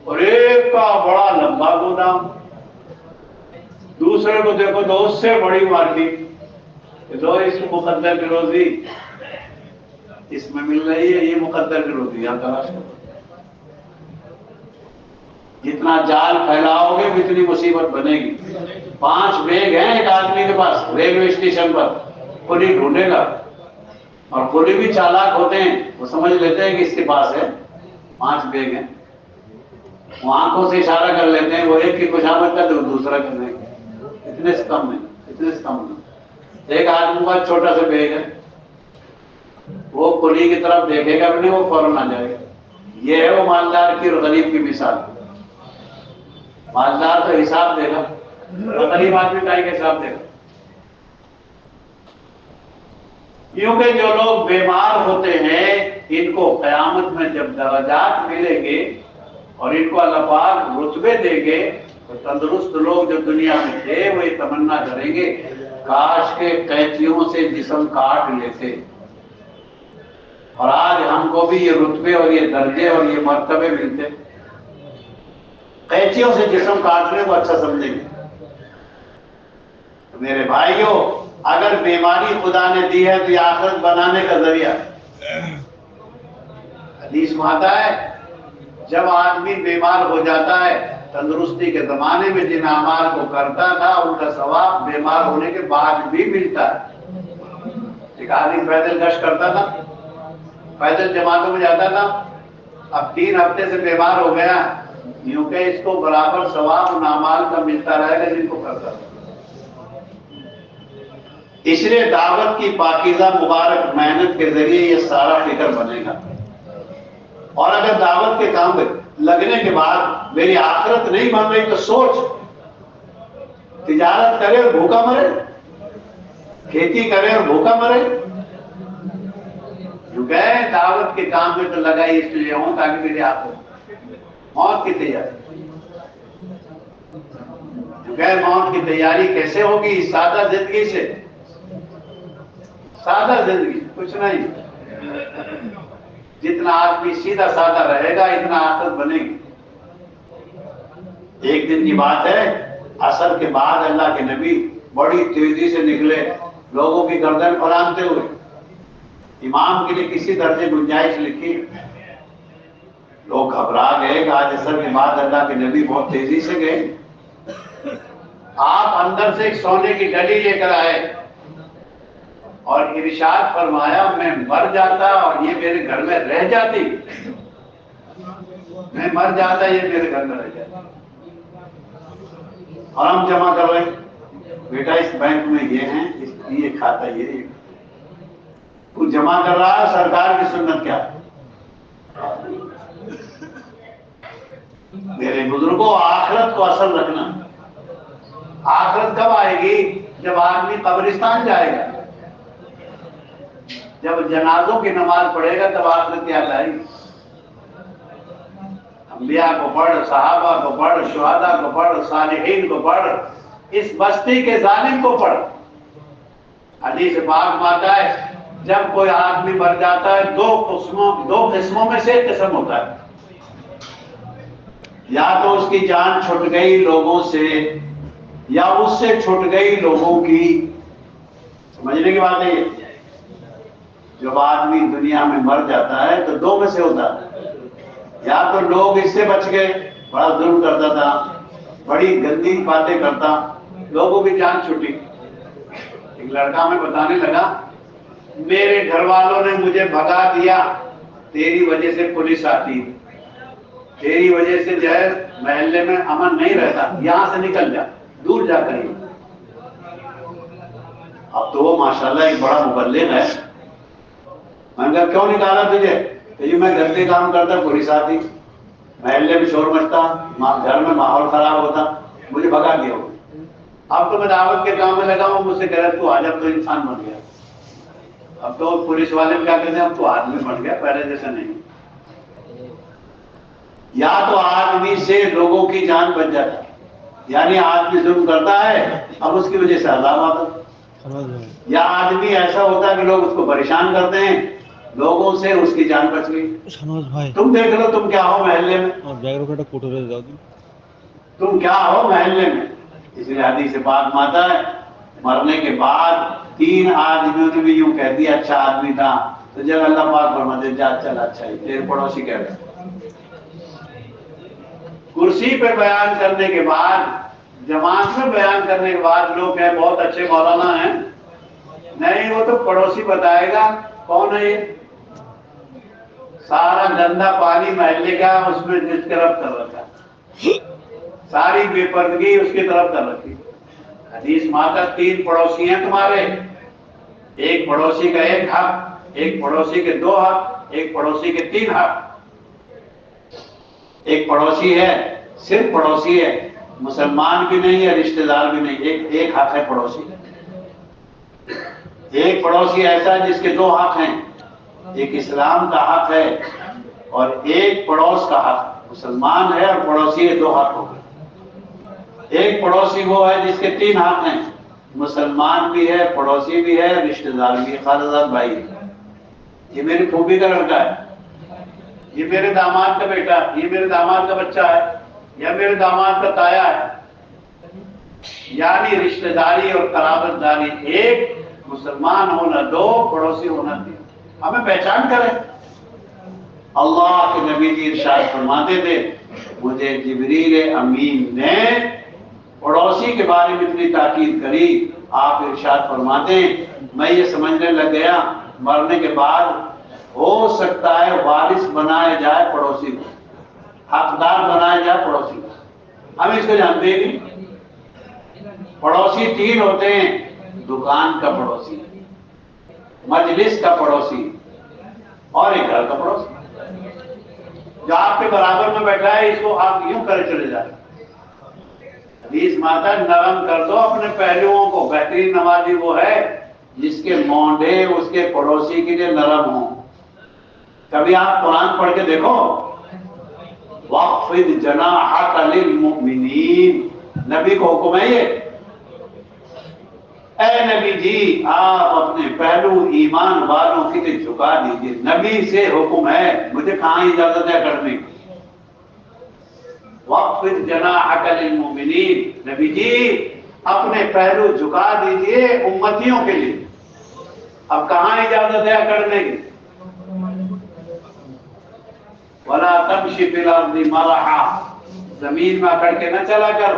اور ایک کا بڑا لمبا گودام. دوسرے کو دیکھو تو اس سے بڑی مارکیٹ. لو اس مقدر کی روزی اس میں مل رہی ہے، یہ مقدر کی روزی یہاں تلاش کرو. جتنا جال پھیلاؤ گے اتنی مصیبت بنے گی. 5 بیگ ہیں ایک آدمی کے پاس ریلوے اسٹیشن پر، کلی ڈھونڈے گا، اور کلی بھی چالاک ہوتے ہیں، وہ سمجھ لیتے ہیں کہ اس کے پاس ہے 5 بیگ ہیں. وہ آنکھوں سے اشارہ کر لیتے ہیں، وہ ایک کی خوشامد کر دوسرا کرنے اتنے سے کم نہیں، اتنے سے کم نہیں. ایک آدمی کا چھوٹا سا بیگ ہے، وہ کلی کی طرف دیکھے گا بھی نہیں، وہ فوراً آ جائے گا. یہ ہے وہ مالدار کی اور غریب کی مثال. مالدار تو حساب دے گا، غریب آدمی کا حساب دے گا. کیونکہ جو لوگ بیمار ہوتے ہیں ان کو قیامت میں جب درجات ملیں گے اور ان کو اللہ پاک رتبے دیں گے تو تندرست لوگ جو دنیا میں تھے وہ یہ تمنا کریں گے کاش کے قینچیوں سے جسم کاٹ لیتے، اور آج ہم کو بھی یہ رتبے اور یہ درجے اور یہ مرتبے ملتے. قینچیوں سے جسم کاٹنے کو اچھا سمجھیں گے. میرے بھائیوں، اگر بیماری خدا نے دی ہے تو یہ آخرت بنانے کا ذریعہ. حدیث میں آتا ہے جب آدمی بیمار ہو جاتا ہے تندرستی کے زمانے میں جن اعمال کو کرتا تھا ان کا ثواب بیمار ہونے کے بعد بھی ملتا ہے. ایک آدمی پیدل گشت کرتا تھا، پیدل جماعتوں میں جاتا تھا، اب 3 ہفتے سے بیمار ہو گیا، یوں کہ اس کو برابر ثواب ان اعمال کا ملتا رہے گا جن کو کرتا تھا. اس لیے دعوت کی پاکیزہ مبارک محنت کے ذریعے یہ سارا فکر بنے گا. اور اگر دعوت کے کام میں لگنے کے بعد میری آخرت نہیں بن رہی تو سوچ، تجارت کرے اور بھوکا مرے، کھیتی کرے اور بھوکا مرے. جو گئے دعوت کے کام میں تو لگا ہی اس لیے ہوں تاکہ میری آخرت. موت کی تیاری، جو گئے موت کی تیاری کیسے ہوگی؟ سادہ زندگی سے. سادہ زندگی کچھ نہیں. جتنا آدمی سیدھا سادہ رہے گا اتنا آخرت بنے گی. ایک دن کی بات ہے، عصر کے بعد اللہ کے نبی بڑی تیزی سے نکلے لوگوں کی گردن پھلانتے ہوئے. امام کے لیے کسی درجے گنجائش لکھی. لوگ گھبرا گئے کہ آج عصر کے بعد اللہ کے نبی بہت تیزی سے گئے. آپ اندر سے ایک سونے کی ڈلی لے کر آئے اور ارشاد فرمایا میں مر جاتا اور یہ میرے گھر میں رہ جاتی، میں مر جاتا یہ میرے گھر میں رہ جاتا. اور ہم جمع کر رہے بیٹا اس بینک میں یہ ہیں، یہ کھاتا یہ تو جمع کر رہا ہے. سرکار کی سنت کیا؟ میرے بزرگوں، آخرت کو اصل رکھنا. آخرت کب آئے گی؟ جب آدمی قبرستان جائے گا، جب جنازوں کی نماز پڑھے گا تب آخرت یاد آئے گی. انبیاء کو پڑھ، صحابہ کو پڑھ، شہداء کو پڑھ، صالحین کو پڑھ، اس بستی کے ظالم کو پڑھ. حدیث پاک میں آتا ہے جب کوئی آدمی مر جاتا ہے دو قسموں میں سے ایک قسم ہوتا ہے. یا تو اس کی جان چھٹ گئی لوگوں سے یا اس سے چھٹ گئی لوگوں کی. سمجھنے کی بات ہے. جب آدمی دنیا میں مر جاتا ہے تو 2 میں سے ہوتا ہے، یا تو لوگ اس سے بچ گئے، بڑا ظلم کرتا تھا، بڑی گندی باتیں کرتا، لوگوں کی جان چھٹی. ایک لڑکا میں بتانے لگا میرے گھر والوں نے مجھے بھگا دیا، تیری وجہ سے پولیس آتی، تیری وجہ سے جو ہے محلے میں امن نہیں رہتا، یہاں سے نکل جا، دور جا کر. اب تو وہ ماشاءاللہ ایک بڑا مبلغ ہے. میں نے کہا کیوں نکالا تجھے؟ کہ میں گھر کے کام کرتا، پولیس آتی، محلے میں شور مچتا، گھر میں ماحول خراب ہوتا، مجھے بھگا دیا. اب تو میں دعوت کے کام میں لگا ہوں، مجھ سے کہہ رہا تو آج اب تو انسان بن گیا. اب تو پولیس والے کیا کہتے ہیں اب تو آدمی بن گیا، پہلے جیسا نہیں. یا تو آدمی سے لوگوں کی جان بچ جاتا، یعنی آدمی ظلم کرتا ہے اب اس کی وجہ سے عذاب آتا، یا آدمی ایسا ہوتا ہے کہ لوگ اس کو پریشان کرتے ہیں، لوگوں سے اس کی جان بچ گئی. تم دیکھ لو تم کیا ہو محلے میں، تم کیا ہو محلے میں. اس لیے حدیث پاک میں آتا ہے مرنے کے بعد 3 آدمیوں نے بھی یوں کہہ دیا اچھا آدمی تھا، تو جب اللہ پاک فرماتے جا چل اچھا ہی، تیرے پڑوسی کہہ رہے کرسی پہ بیان کرنے کے بعد، جماعت میں بیان کرنے کے بعد لوگ کہیں بہت اچھے مولانا ہیں، نہیں وہ تو پڑوسی بتائے گا کون ہے یہ، سارا گندا پانی محلے کا اس میں جس طرف کر رکھا، ساری بے پردگی اس کی طرف کر رکھی۔ حدیث ماتا 3 پڑوسی ہیں تمہارے، ایک پڑوسی کا 1 حق، ایک پڑوسی کے 2 حق، ایک پڑوسی کے 3 حق۔ ایک پڑوسی ہے، صرف پڑوسی ہے، مسلمان بھی نہیں ہے، رشتہ دار بھی نہیں، ایک حق ہے پڑوسی۔ ایک پڑوسی ایسا ہے جس کے 2 حق ہیں، ایک اسلام کا حق ہے اور ایک پڑوس کا حق، مسلمان ہے اور پڑوسی ہے، 2 حق ہو گئے۔ ایک پڑوسی وہ ہے جس کے 3 حق ہیں، مسلمان بھی ہے، پڑوسی بھی ہے، رشتہ دار بھی ہے، خالہ بھائی، یہ میری پھوپھی کا لڑکا ہے، یہ میرے داماد کا بیٹا، یہ میرے داماد کا بچہ ہے، یا میرے داماد کا تایا ہے، یعنی رشتہ داری اور قرابت داری ایک، مسلمان ہونا 2، پڑوسی ہونا 3۔ ہمیں پہچان کریں۔ اللہ کے نبی جی ارشاد فرماتے تھے مجھے جبریل امین نے پڑوسی کے بارے میں اتنی تاکید کری، آپ ارشاد فرماتے ہیں میں یہ سمجھنے لگ گیا مرنے کے بعد ہو سکتا ہے وارث بنایا جائے پڑوسی کو، حقدار بنایا جائے پڑوسی کو، ہم اس کو جانتے ہی نہیں۔ پڑوسی 3 ہوتے ہیں، دکان کا پڑوسی، مجلس کا پڑوسی اور ایک گھر کا پڑوسی، جو آپ کے برابر میں بیٹھا ہے اس کو آپ یوں کرے چلے جائیں۔ حدیث ماتا نرم کر دو اپنے پہلوؤں کو، بہترین نمازی وہ ہے جس کے مونڈے اس کے پڑوسی کے لیے نرم ہوں۔ کبھی آپ قرآن پڑھ کے دیکھو، وَاخْفِضْ جَنَاحَكَ لِلْمُؤْمِنِينَ، نبی کو حکم ہے یہ، اے نبی جی آپ اپنے پہلو ایمان والوں کے لیے جھکا دیجئے، نبی سے حکم ہے، مجھے کہاں اجازت ہے کرنے کی۔ وَاخْفِضْ جَنَاحَكَ لِلْمُؤْمِنِينَ، نبی جی اپنے پہلو جھکا دیجئے امتیوں کے لیے، اب کہاں اجازت ہے کرنے کی۔ وَلَا تَمْشِ فِي الْأَرْضِ مَرَحًا، زمین میں اکڑ کے نہ چلا کر۔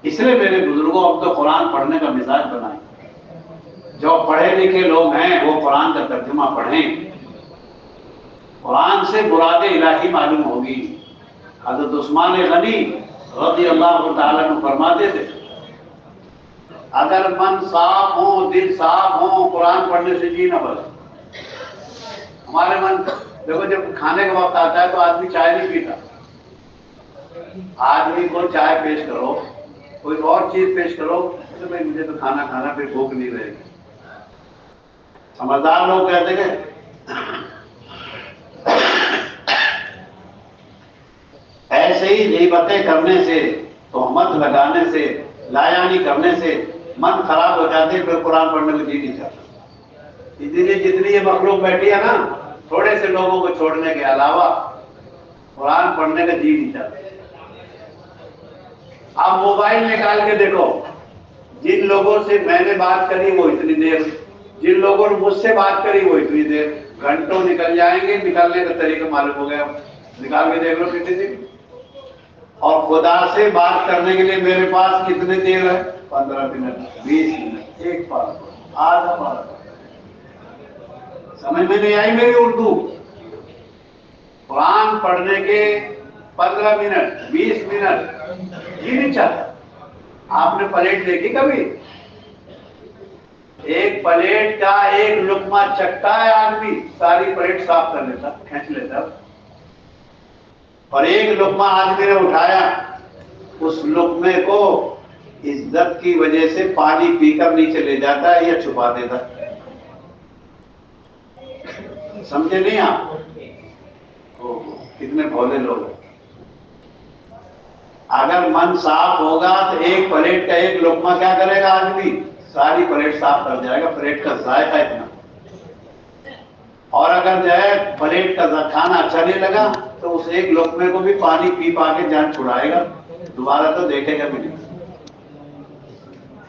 اس لیے میرے بزرگوں اب تو قرآن پڑھنے کا مزاج بنائیں، جو پڑھے لکھے لوگ ہیں وہ قرآن کا ترجمہ پڑھیں، قرآن سے مراد الہی معلوم ہوگی۔ حضرت عثمان غنی رضی اللہ تعالیٰ عنہ فرماتے تھے اگر من صاف ہوں، دل صاف ہوں، قرآن پڑھنے سے جی نہ بھرے۔ ہمارے من دیکھو جب کھانے کا وقت آتا ہے تو آدمی چائے نہیں پیتا، آدمی کو چائے پیش کرو، کوئی اور چیز پیش کرو تو بھائی مجھے تو کھانا کھانا، پھر بھوک نہیں رہے گی۔ سمجھدار لوگ کہتے ہیں ایسے ہی غیبتیں کرنے سے، تہمت لگانے سے، لایانی کرنے سے من خراب ہو جاتے، پھر قرآن پڑھنے کو جی نہیں چاہتا۔ اس لیے جتنی یہ مخلوق بیٹھی ہے نا، تھوڑے سے لوگوں کو چھوڑنے کے علاوہ قرآن پڑھنے کا جی نہیں چاہتا۔ آپ موبائل نکال کے دیکھو، جن لوگوں سے میں نے بات کری وہ اتنی دیر، جن لوگوں نے مجھ سے بات کری وہ اتنی دیر، گھنٹوں نکل جائیں گے، نکالنے کا طریقہ معلوم ہو گیا، نکال کے دیکھ لو کتنی دیر۔ اور خدا سے بات کرنے کے لیے میرے پاس کتنے دیر ہے؟ 15 منٹ، 20 منٹ، ایک پاس، آدھا پاس۔ سمجھ میں نہیں آئی میری اردو؟ قرآن پڑھنے کے 15 منٹ، 20 منٹ جی نہیں چاہتا۔ آپ نے پلیٹ دیکھی کبھی؟ ایک پلیٹ کا ایک لقمہ چکھتا ہے آدمی، ساری پلیٹ صاف کر لیتا، کھینچ لیتا، اور ایک لقمہ آدمی نے اٹھایا، اس لقمے کو عزت کی وجہ سے پانی پی کر نیچے لے جاتا ہے یا چھپا دیتا ہے۔ سمجھے نہیں آپ؟ کتنے بھولے لوگ ہیں۔ اگر من صاف ہوگا تو ایک پلیٹ کا ایک لقمہ کیا کرے گا آدمی؟ ساری پلیٹ صاف کر جائے گا، پلیٹ کا ذائقہ اتنا۔ اور اگر جو ہے پلیٹ کا کھانا اچھا نہیں لگا تو اس ایک لقمے کو بھی پانی پی پا کے جان چھڑائے گا، دوبارہ تو دیکھے گا بھی نہیں۔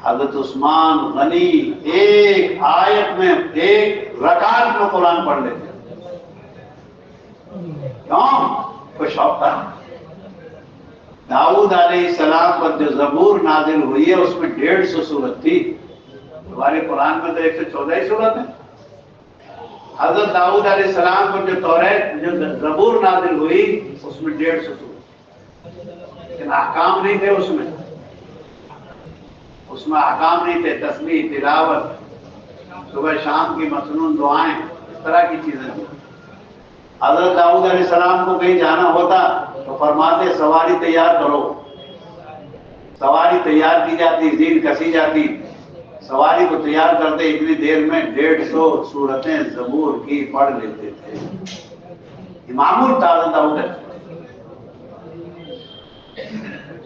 حضرت عثمان غنی ایک آیت میں ایک رکعت میں قرآن پڑھ لیتے. کیوں؟ کوئی شوق تھا. داؤد علیہ السلام پر جو زبور نازل ہوئی ہے اس میں 150 سورت تھی. ہمارے قرآن میں تو 114 سورت ہے. حضرت داؤد علیہ السلام پر جو توریت جو زبور نازل ہوئی اس میں 150 سورت، لیکن احکام نہیں تھے اس میں احکام نہیں تھے. تسبیح، تلاوت، صبح شام کی مسنون دعائیں، اس طرح کی چیزیں تھیں. حضرت داؤد علیہ السلام کو کہیں جانا ہوتا تو فرماتے سواری تیار کرو. سواری تیار کی جاتی، زین کسی جاتی، سواری کو تیار کرتے، اتنی دیر میں 150 سورتیں زبور کی پڑھ لیتے تھے. امام حضرت داؤد.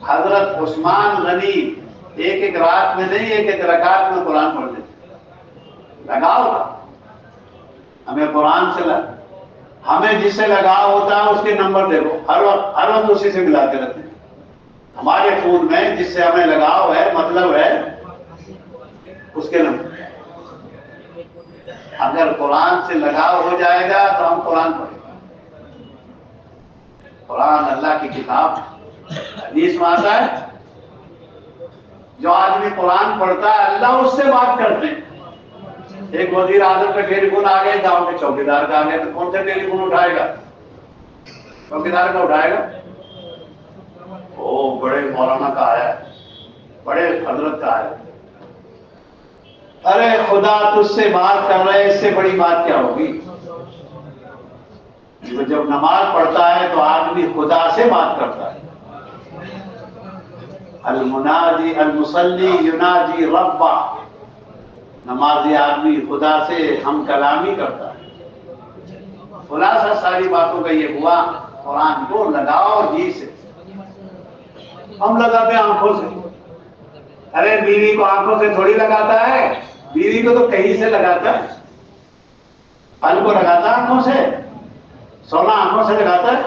حضرت عثمان غنی ایک ایک رات میں نہیں، ایک ایک رکعت میں قرآن پڑھ لیتے. لگاؤ تھا ہمیں قرآن سے. ہمیں جس سے لگاؤ ہوتا ہے اس کے نمبر دیکھو، ہر وقت اسی سے ملاتے رہتے ہیں. ہمارے فون میں جس سے ہمیں لگاؤ ہے، مطلب ہے اس کے نمبر. اگر قرآن سے لگاؤ ہو جائے گا تو ہم قرآن پڑھیں گے. قرآن اللہ کی کتاب. حدیث میں آتا ہے جو آدمی قرآن پڑھتا ہے اللہ اس سے بات کرتے ہیں. ایک وزیر اعظم کا ٹیلی فون آ گیا، گاؤں کے چوکیدار کا آ گیا، تو کون سے ٹیلی فون اٹھائے گا؟ چوکیدار کا اٹھائے گا. وہ بڑے مولانا کا آیا ہے، بڑے حضرت کا آیا. ارے خدا تجھ سے بات کر رہے، اس سے بڑی بات کیا ہوگی؟ جب نماز پڑھتا ہے تو آدمی خدا سے بات کرتا ہے. المناجی المصلی یناجی ربا. نمازی آدمی خدا سے ہم کلامی کرتا ہے. خلاصہ ساری باتوں کا یہ ہوا قرآن کو لگاؤ جی سے. ہم لگاتے ہیں آنکھوں سے. ارے بیوی کو آنکھوں سے تھوڑی لگاتا ہے، بیوی کو تو کہیں سے لگاتا ہے. پھل کو لگاتا ہے آنکھوں سے، سونا آنکھوں سے لگاتا ہے.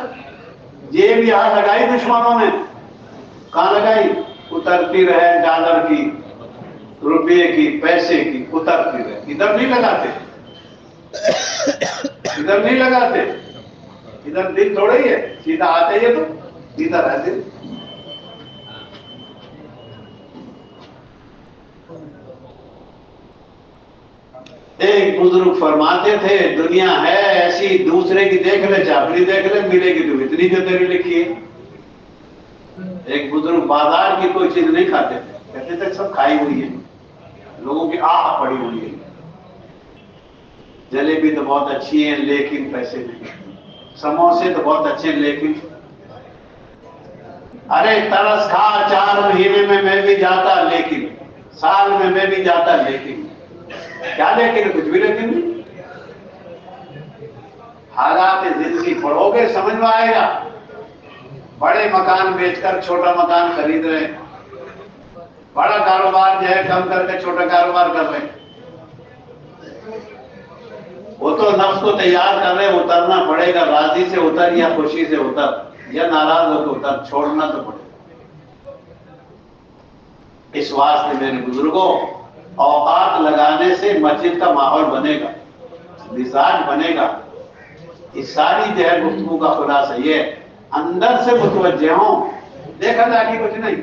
جیب یہاں لگائی دشمنوں نے، کہاں لگائی؟ اترتی رہے ڈالر کی، روپے کی، پیسے کی، اترتی رہے. ادھر نہیں لگاتے، ادھر نہیں لگاتے. ادھر دل تھوڑا ہی ہے، سیدھا آتے ہی تو سیدھا رہتے. ایک بزرگ فرماتے تھے دنیا ہے ایسی، دوسرے کی دیکھ لے، چاپڑی دیکھ لے، ملے گی تو اتنی جو تیری لکھی ہے. ایک بزرگ بازار کی کوئی چیز نہیں کھاتے تھے، کہتے تھے سب کھائی ہوئی ہے، لوگوں کی آہ پڑی ہوئی ہے. جلیبی تو بہت اچھی ہے لیکن پیسے نہیں. سموسے تو بہت اچھے ہیں لیکن. ارے ترس کھا 4 مہینے میں بھی جاتا لیکن، سال میں بھی جاتا لیکن. کیا لیکن؟ کچھ بھی لیکن نہیں. حالات زندگی پڑھو گے سمجھ میں آئے گا. بڑے مکان بیچ کر چھوٹا مکان خرید رہے ہیں، بڑا کاروبار جو ہے کم کر کے چھوٹا کاروبار کر رہے ہیں. وہ تو نفس کو تیار کر رہے، اترنا پڑے گا. راضی سے اتر یا خوشی سے اتر، یا ناراض ہو کے اتر، چھوڑنا تو پڑے گا. اس واسطے میرے بزرگوں، اوقات لگانے سے مسجد کا ماحول بنے گا، مزاج بنے گا. اس ساری جو ہے گفتگو کا خلاصہ یہ ہے، اندر سے متوجہ ہوں، دیکھا جا کہ کچھ نہیں.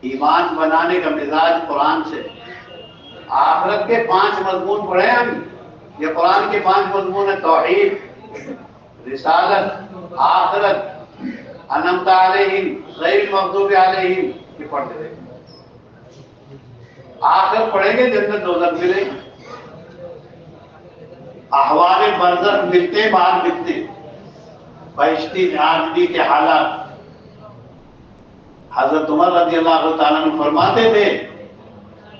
ایمان بنانے کا مزاج قرآن سے. آخرت کے 5 مضمون پڑھے ہم. یہ قرآن کے 5 مضمون ہیں: توحید، رسالت، آخرت، انعمت علیہم غیر المغضوب علیہم. یہ پڑھتے رہے. آخر پڑھیں گے جنت دوزخ ملے گی. احوال برزخ ملتے بعد ملتے، بہشتی جہنمی کے حالات. حضرت عمر رضی اللہ تعالیٰ عنہ فرماتے تھے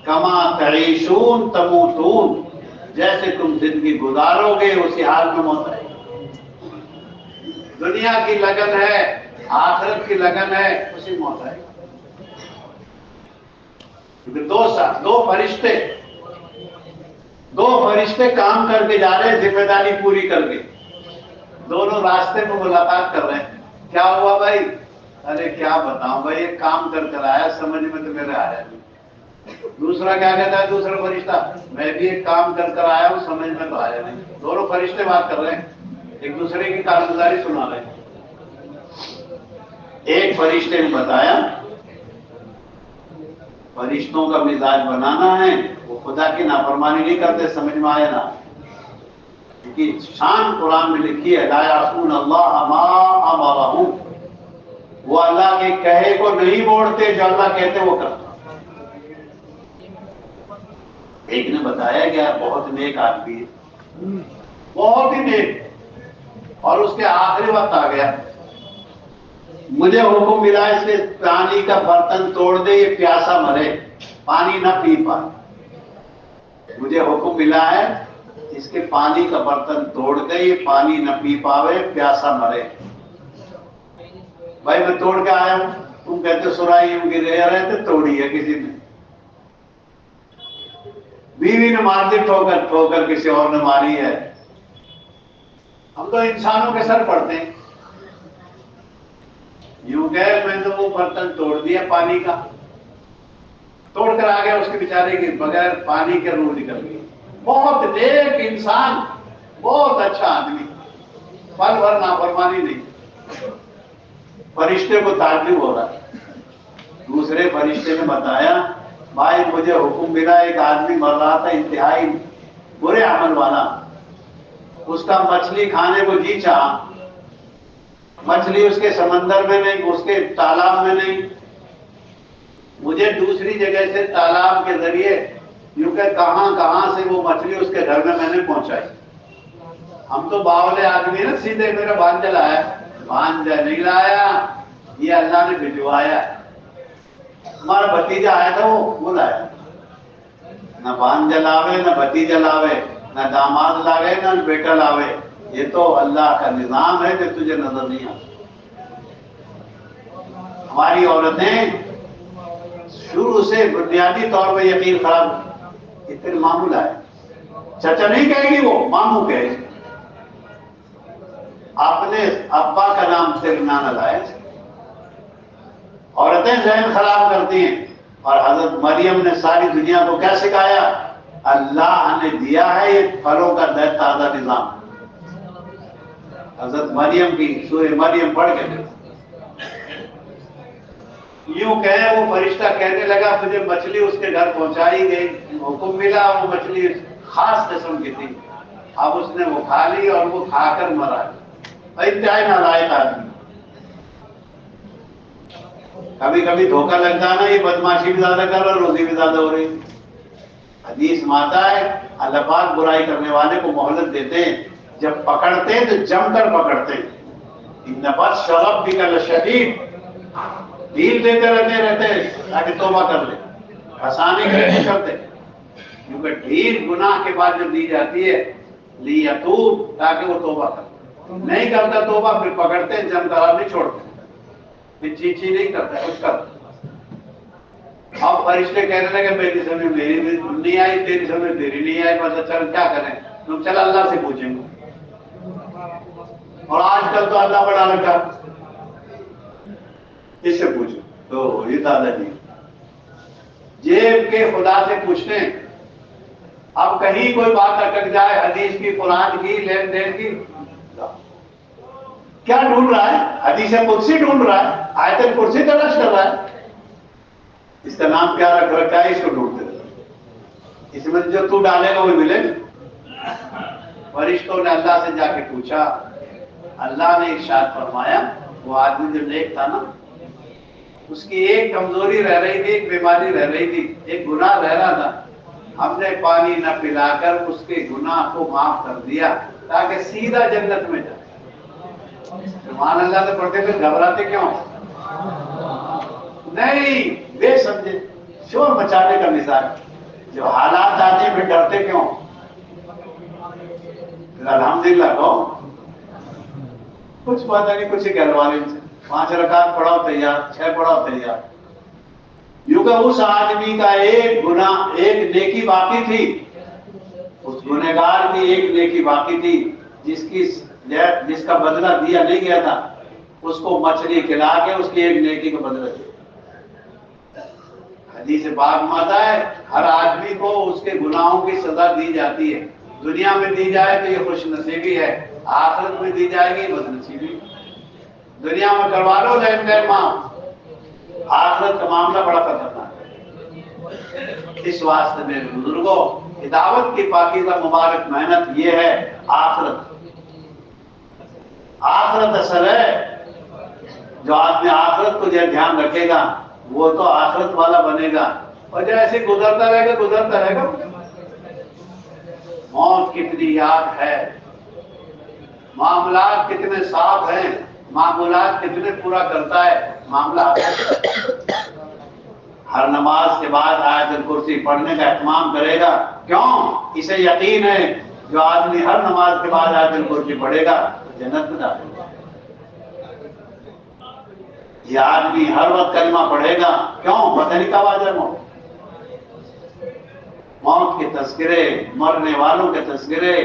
کما تعیشون تموتون. جیسے تم زندگی گزارو گے اسی حال میں موت آئے گی. دنیا کی لگن ہے، آخرت کی لگن ہے، اسی موت آئے گی. دو فرشتے کام کر کے جا رہے ہیں، ذمہ داری پوری کر کے. دونوں راستے میں ملاقات کر رہے ہیں. کیا ہوا بھائی؟ ارے کیا بتاؤں بھائی، ایک کام کر کر آیا، سمجھ میں تو میرے آیا نہیں۔ دوسرا کیا کہتا ہے دوسرا فرشتہ، میں بھی ایک کام کر کر آیا ہوں، سمجھ میں تو آیا نہیں۔ دونوں فرشتے بات کر رہے ہیں، ایک دوسرے کی کارگزاری سنا رہے ہیں۔ ایک فرشتے نے بتایا فرشتوں کا مزاج بنانا ہے، وہ خدا کی نافرمانی نہیں کرتے، سمجھ میں آیا نا؟ کیونکہ شان قرآن میں لکھی ہے لا یعصون اللہ ما امرہم، وہ اللہ کے کہے کو نہیں موڑتے، جو اللہ کہتے وہ کرتے۔ ایک نے بتایا کہ بہت نیک آدمی ہے، بہت ہی نیک، اور اس کے آخری وقت آ گیا، مجھے حکم ملا اس کے پانی کا برتن توڑ دے، یہ پیاسا مرے، پانی نہ پی پائے۔ مجھے حکم ملا ہے اس کے پانی کا برتن توڑ دے، یہ پانی نہ پی پاوے، پیاسا مرے۔ بھائی میں توڑ کے آیا ہوں، تم کہتے سرائیوں کی رہے تھے، توڑی ہے کسی نے، بیوی نے مار دی ٹھوکر ٹھوکر، کسی اور نے ماری ہے۔ ہم تو انسانوں کے سر پڑتے ہیں۔ یوں کہ میں تو وہ برتن توڑ دیا پانی کا، توڑ کر آ گیا، اس کے بیچارے کی بغیر پانی کے روح نکل گئی۔ بہت نیک انسان، بہت اچھا آدمی، پل بھر نافرمانی نہیں۔ فرشتے کو تعجب ہو رہا ہے۔ دوسرے فرشتے نے بتایا بھائی مجھے حکم ملا، ایک آدمی مر رہا تھا انتہائی برے عمل والا، اس کا مچھلی کھانے کو جی چاہا، مچھلی اس کے سمندر میں نہیں، اس کے تالاب میں نہیں، مجھے دوسری جگہ سے تالاب کے ذریعے یوں کہ کہاں سے وہ مچھلی اس کے گھر میں نے پہنچائی۔ ہم تو باولے آدمی نا، سیدھے میرا بھانجا لایا، بھانجا نہیں لایا، یہ اللہ نے بھجوایا۔ ہمارا بھتیجا آیا تھا، وہ لایا، نہ بھانجا لاوے نہ بھتیجا لاوے، نہ داماد لاوے نہ بیٹا لاوے، یہ تو اللہ کا نظام ہے جو تجھے نظر نہیں آتا۔ ہماری عورتیں شروع سے بنیادی طور پر یقین خراب، اتنے ماموں لائے، چچا نہیں کہے گی، وہ ماموں کہے گی، اپنے ابا کا نام تلنانا لائے۔ عورتیں ذہن خراب کرتی ہیں، اور حضرت مریم نے ساری دنیا کو کیا سکھایا؟ اللہ نے دیا ہے یہ پھلوں کا تازہ نظام۔ حضرت مریم کی سورہ مریم پڑھ کے یوں کہے، وہ فرشتہ کہنے لگا تجھے مچھلی اس کے گھر پہنچائی گئی، حکم ملا، وہ مچھلی خاص قسم کی تھی، اب اس نے وہ کھا لی اور وہ کھا کر مرا۔ انتہائی نالائق آدمی۔ کبھی کبھی دھوکہ لگتا ہے نا، یہ بدماشی بھی زیادہ کر رہا، روزی بھی زیادہ ہو رہی۔ حدیث میں آتا ہے اللہ پاک برائی کرنے والے کو مہلت دیتے ہیں، جب پکڑتے ہیں تو جم کر پکڑتے ہیں۔ ان بطش ربک لشدید، ڈھیل دیتے رہتے تاکہ توبہ کر لے، پھنسانے کے لیے نہیں کرتے، کیونکہ ڈھیل گناہ کے بعد جو دی جاتی ہے لیتوب، تاکہ وہ توبہ کرے۔ نہیں کرتا توبہ، پھر پکڑتے ہیں، جم کرا نہیں چھوڑتے، پھر چیچی نہیں کرتا، کچھ کرتا۔ اب فرشتے کہنے لگے میری سمجھ میری نہیں آئی، تیری سمجھ تیری نہیں آئی، مطلب چل کیا کریں، تم چل اللہ سے پوچھیں گے۔ اور آج کل تو اللہ بڑا رکھا، اس سے پوچھو تو یہ دادا جی جیب کے خدا سے پوچھتے ہیں۔ اب کہیں کوئی بات اٹک جائے، حدیث کی، قرآن کی، لین دین کی، کیا ڈھونڈ رہا ہے؟ حدیث قدسی ڈھونڈ رہا ہے، آیت الکرسی تلاش کر رہا ہے، اس کا نام کیا رکھ رکھا ہے، اس کو ڈھونڈتے رہے، اس میں جو تو ڈالے گا وہ ملے گا۔ فرشتوں نے اللہ سے جا کے پوچھا، اللہ نے ارشاد فرمایا وہ آدمی جو نیک تھا نا، اس کی ایک کمزوری رہ رہی تھی، ایک بیماری رہ رہی تھی، ایک گناہ رہ رہا تھا، ہم نے پانی نہ پلا کر اس کے گناہ کو معاف کر دیا تاکہ سیدھا جنت میں جائے۔ سبحان اللہ سے پڑھتے پھر گھبراتے کیوں؟ نہیں، بے سمجھے شور مچانے کا مثال، جو حالات آتے ہیں پھر ڈرتے کیوں؟ الحمدللہ کہو، کچھ پتہ نہیں، کچھ ہی گھر والے سے 5 رکعت پڑھاؤ تیار، 6 پڑھاؤ تیار۔ یوں کہ اس آدمی کا ایک گناہ، ایک نیکی باقی تھی، اس گنہگار کی ایک نیکی باقی تھی، جس کا بدلہ دیا نہیں گیا تھا، اس کو مچھلی کھلا کے اس کی ایک نیکی کا بدلہ دے. حدیث پاک میں آتا ہے ہر آدمی کو اس کے گناہوں کی سزا دی جاتی ہے. دنیا میں دی جائے تو یہ خوش نصیبی ہے، آخرت میں دی جائے گی بد نصیبی. دنیا میں کروا لو لین دین معاف، آخرت کا معاملہ بڑا خطرناک ہے. اس واسطے میرے بزرگوں کی دعوت کی پاکیزہ مبارک محنت یہ ہے. آخرت اصل ہے. جو آدمی آخرت کو جو دھیان رکھے گا وہ تو آخرت والا بنے گا، اور جو ایسے گزرتا رہے گا. موت کتنی یاد ہے، معاملات کتنے صاف ہیں، معمولات کتنے پورا کرتا ہے معاملہ. ہر نماز کے بعد آیت الکرسی پڑھنے کا اہتمام کرے گا. کیوں؟ اسے یقین ہے جو آدمی ہر نماز کے بعد آیت الکرسی پڑھے گا جنت میں داخل ہوگا. یہ آدمی ہر وقت کلمہ پڑھے گا. کیوں؟ پتہ نہیں کب آ جائے موت کے تذکرے، مرنے والوں کے تذکرے،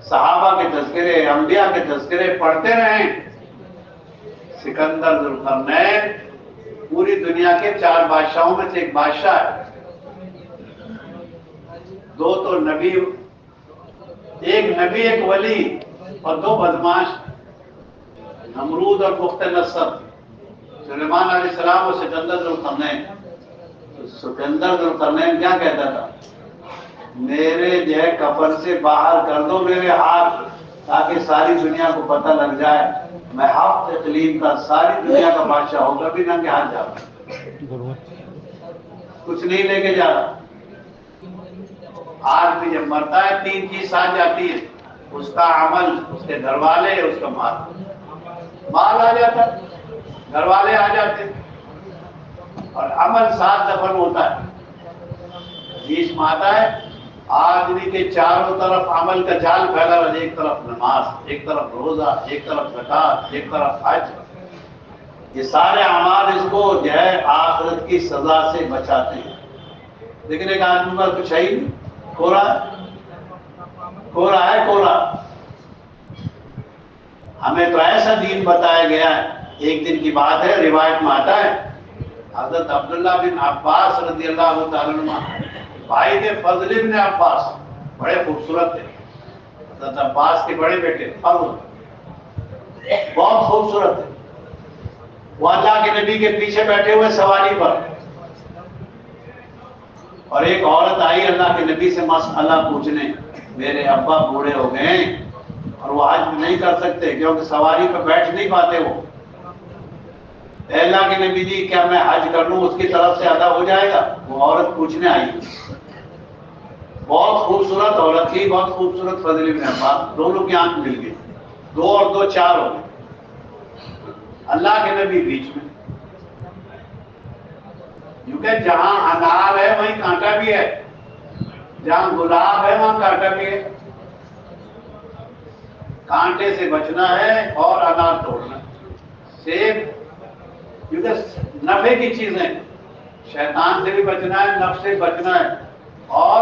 صحابہ کے تذکرے، انبیاء کے تذکرے پڑھتے رہیں. سکندر ذوالقرنین پوری دنیا کے 4 بادشاہوں میں سے ایک بادشاہ ہے. 2 تو نبی، ایک نبی ایک ولی، اور 2 بدماش، نمرود اور بخت نصر. سلیمان علیہ السلام اور سکندر ذوالقرنین. سکندر ذوالقرنین کیا کہتا تھا؟ میرے جو ہے کفن سے باہر کر دو میرے ہاتھ، تاکہ ساری دنیا کو پتہ لگ جائے میں حق اقلیم کا، ساری دنیا کا بادشاہ ہو کر بھی ننگے ہاتھ جا رہا، کچھ نہیں لے کے جا رہا. آدمی جب مرتا ہے 3 چیز ساتھ جاتی ہے، اس کا عمل، اس کے گھر والے، اس کا مال. مال آ جاتا ہے، گھر والے آ جاتے ہیں، اور عمل ساتھ دفن ہوتا ہے. حدیث میں آتا ہے آدمی کے چاروں طرف عمل کا جال پھیلا رہا ہے. ایک طرف نماز، ایک طرف روزہ، ایک طرف زکات، ایک طرف حج. یہ سارے اعمال اس کو جو ہے آخرت کی سزا سے بچاتے ہیں. لیکن ایک آدمی پر کچھ ہے ہی نہیں، کوڑا ہے کوڑا. ہمیں تو ایسا دین بتایا گیا ہے. ایک دن کی بات ہے، روایت میں آتا ہے حضرت عبداللہ بن عباس رضی اللہ تعالیٰ عنہ، بھائی تھے فضل بن عباس، بڑے خوبصورت تھے. حضرت عباس کے بڑے بیٹے فضل بہت خوبصورت تھے. وہ اللہ کے نبی کے پیچھے بیٹھے ہوئے سواری پر، اور ایک عورت آئی اللہ کے نبی سے مسئلہ پوچھنے. میرے ابا بوڑھے ہو گئے اور وہ حج نہیں کر سکتے کیونکہ سواری پہ بیٹھ نہیں پاتے. وہ اے اللہ کے نبی جی کیا میں حج کر لوں، اس کی طرف سے ادا ہو جائے گا؟ وہ عورت پوچھنے آئی. بہت خوبصورت عورت تھی، بہت خوبصورت فضل بن عباس. دونوں کی آنکھ مل گئی، 2 اور 2 4 ہو گئے. اللہ کے نبی بیچ میں، کیونکہ جہاں انار ہے وہیں کانٹا بھی ہے، جہاں گلاب ہے وہاں کانٹا بھی ہے. کانٹے سے بچنا ہے اور انار توڑنا. سیب کیونکہ نفع کی چیزیں، شیطان سے بھی بچنا ہے، نفس سے بچنا ہے، اور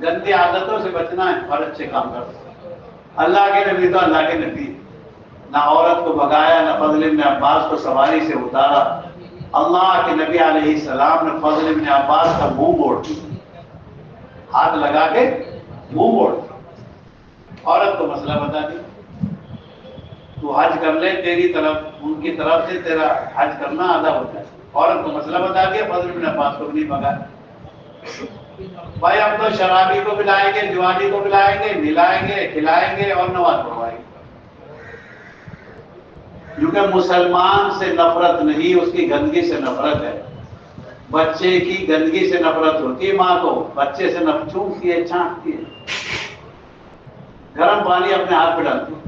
گندی عادتوں سے بچنا ہے، اور اچھے کام کرنا. اللہ کے نبی تو اللہ کے نبی، نہ عورت کو بھگایا، نہ فضل بن عباس کو سواری سے اتارا. اللہ کے نبی علیہ السلام نے فضل بن عباس کا منہ موڑ دیا، ہاتھ لگا کے منہ موڑ دیا. عورت کو مسئلہ بتا دیا، تو حج کر لے، تیری طرف، ان کی طرف سے تیرا حج کرنا ادا ہوتا ہے. عورت کو مسئلہ بتا دیا، فضل بن عباس کو بھی نہیں بھگایا. بھائی اب تو شرابی کو بلائیں گے، جوانی کو بلائیں گے، ملائیں گے، کھلائیں گے اور نماز پڑھوائیں گے. کیونکہ مسلمان سے نفرت نہیں، اس کی گندگی سے نفرت ہے. بچے کی گندگی سے نفرت ہوتی ہے ماں کو، بچے سے نفرت چونکتی ہے، چھانٹتی ہے. گرم پانی اپنے ہاتھ پہ ڈالتی ہے،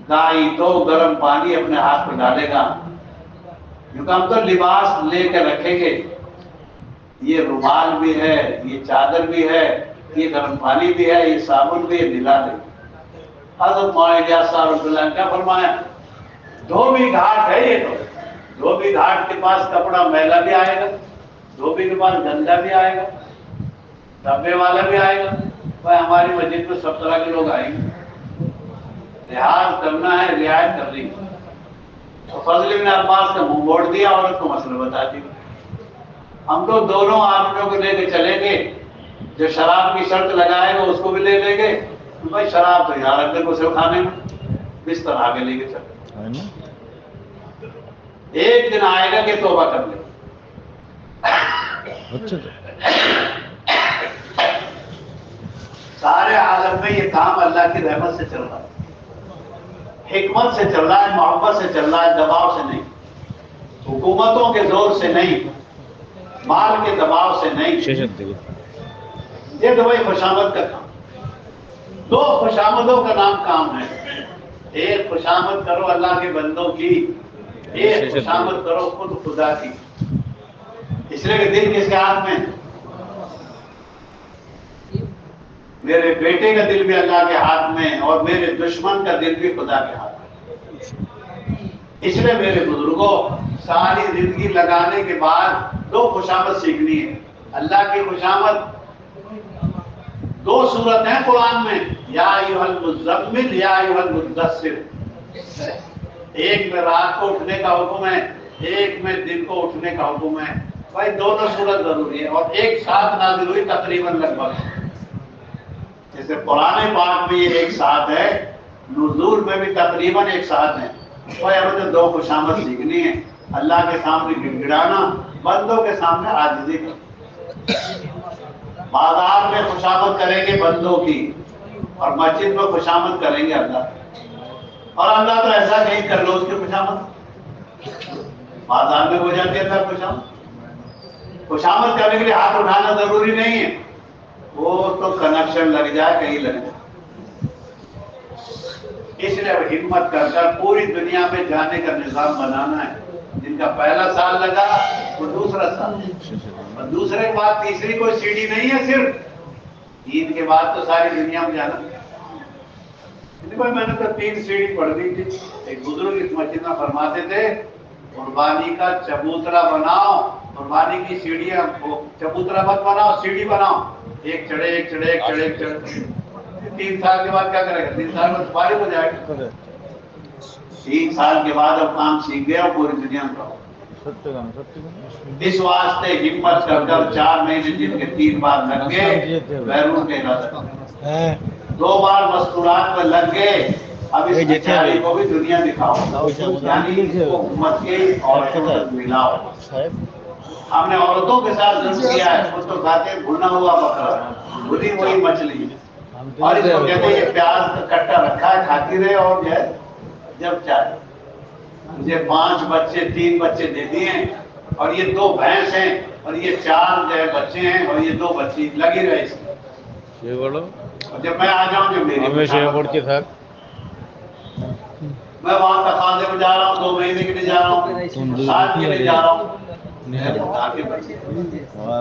دائی تو گرم پانی اپنے ہاتھ پہ ڈالے گا. کیونکہ ہم تو لباس لے کے رکھیں گے، یہ رومال بھی ہے، یہ چادر بھی ہے، یہ گرم پانی بھی ہے، یہ صابن بھی ہے، ملا دیں. حضرت مولانا صاحب رحمۃ اللہ نے کیا فرمایا؟ دھوبی گھاٹ ہے یہ. تو دھوبی گھاٹ کے پاس کپڑا میلا بھی آئے گا، دھوبی کے پاس گندا بھی آئے گا، ڈبے والا بھی آئے گا. بھائی ہماری مسجد میں سب طرح کے لوگ آئیں گے. لحاظ کرنا ہے، رعایت کرنی ہے. فضل بن عباس کا منہ موڑ دیا، عورت کو مسئلہ بتا دی. ہم تو دونوں آدمیوں کو لے کے چلیں گے، جو شراب کی شرط لگائے گا اس کو بھی لے لیں گے. بھائی شراب تو یہاں رکھ دے کو صرف کھانے میں، بستر آگے لے کے چلے. ایک دن آئے گا کہ توبہ کر لے. سارے عالم میں یہ کام اللہ کی رحمت سے چل رہا ہے، حکمت سے چل رہا ہے، محبت سے چل رہا ہے، دباؤ سے نہیں، حکومتوں کے زور سے نہیں، مال کے دباؤ سے نہیں. یہ تو بھائی خوشامد کا کام. دو خوشامدوں کا نام کام ہے. ایک خوشامد کرو اللہ کے بندوں کی، ایک خوشامد کرو خود خدا کی. اس لیے کہ دل کس کے ہاتھ میں؟ میرے بیٹے کا دل بھی اللہ کے ہاتھ میں، اور میرے دشمن کا دل بھی خدا کے ہاتھ میں. اس لیے میرے بزرگوں، ساری زندگی لگانے کے بعد دو خوشامد سیکھنی ہے. اللہ کی خوشامد دو صورت ہیں قرآن میں، یا ایھا المزمل یا ایھا المدثر. ایک میں رات کو اٹھنے کا حکم ہے، ایک میں دن کو اٹھنے کا حکم ہے. بھائی دونوں صورت ضروری ہے، اور ایک ساتھ نازل ہوئی تقریباً لگ بھگ. جیسے قرآن پاک میں یہ ایک ساتھ ہے، نزول میں بھی تقریباً ایک ساتھ ہے. بھائی ہمیں تو دو خوشامد سیکھنی ہے، اللہ کے سامنے گڑگڑانا، بندوں کے سامنے عاجزی کرنا. بازار میں خوشامد کریں گے بندوں کی، اور مسجد میں خوشامد کریں گے اللہ. اور اللہ تو ایسا نہیں کر لو اس کی خوشامد. بازار میں ہو جاتی ہے اللہ خوشامد. خوشامد کرنے کے لیے ہاتھ اٹھانا ضروری نہیں ہے، وہ تو کنیکشن لگ جائے کہیں لگ جائے. اس لیے ہمت کر کر پوری دنیا میں جانے کا نظام بنانا ہے. جن کا پہلا سال لگا وہ دوسرا سال، اور دوسرے کے بعد تیسری کوئی سیڑھی نہیں ہے. صرف عید کے بعد تو ساری دنیا میں جانا. میں نے تو 3 سیڑھی پڑھ دی تھی. ایک بزرگ اس مسجد میں فرماتے تھے، قربانی کا چبوترا بناؤ، قربانی کی سیڑھیاں، چبوترا مت بناؤ، سیڑھی بناؤ. ایک چڑھے ایک چڑھے ایک چڑھے ایک چڑھے. 3 سال کے بعد کیا کرے گا؟ 3 سال میں فارغ ہو جائے گا. 3 سال کے بعد اب کام سیکھ گیا اور پوری دنیا میں رہو. اس واسطے ہمت کر کر 4 مہینے جن کے 3 بار لگ گئے بیرون کے ارادہ، 2 بار مستورات میں لگ گئے. اب اس بیچارے کو بھی دنیا دکھاؤ، یعنی اس کو امت کے عورتوں تک ملاؤ. ہم نے عورتوں کے ساتھ ظلم کیا ہے. خود تو کھاتے ہیں بھنا ہوا بکرا، بھنی ہوئی مچھلی، اور اس کو کہتے ہیں یہ پیاز کا کٹا رکھا ہے، کھاتی رہے. اور جو ہے جب چاہے مجھے 5 بچے 3 بچے دے دیے ہیں، اور یہ 2 بھینس ہیں، اور یہ 4 جو ہے بچے ہیں، اور یہ 2 بچی لگی رہے. جب میں آ جاؤں جو میری میں وہاں تقاضے میں جا رہا ہوں، 2 مہینے کے لیے جا رہا ہوں، سال کے لیے جا رہا ہوں.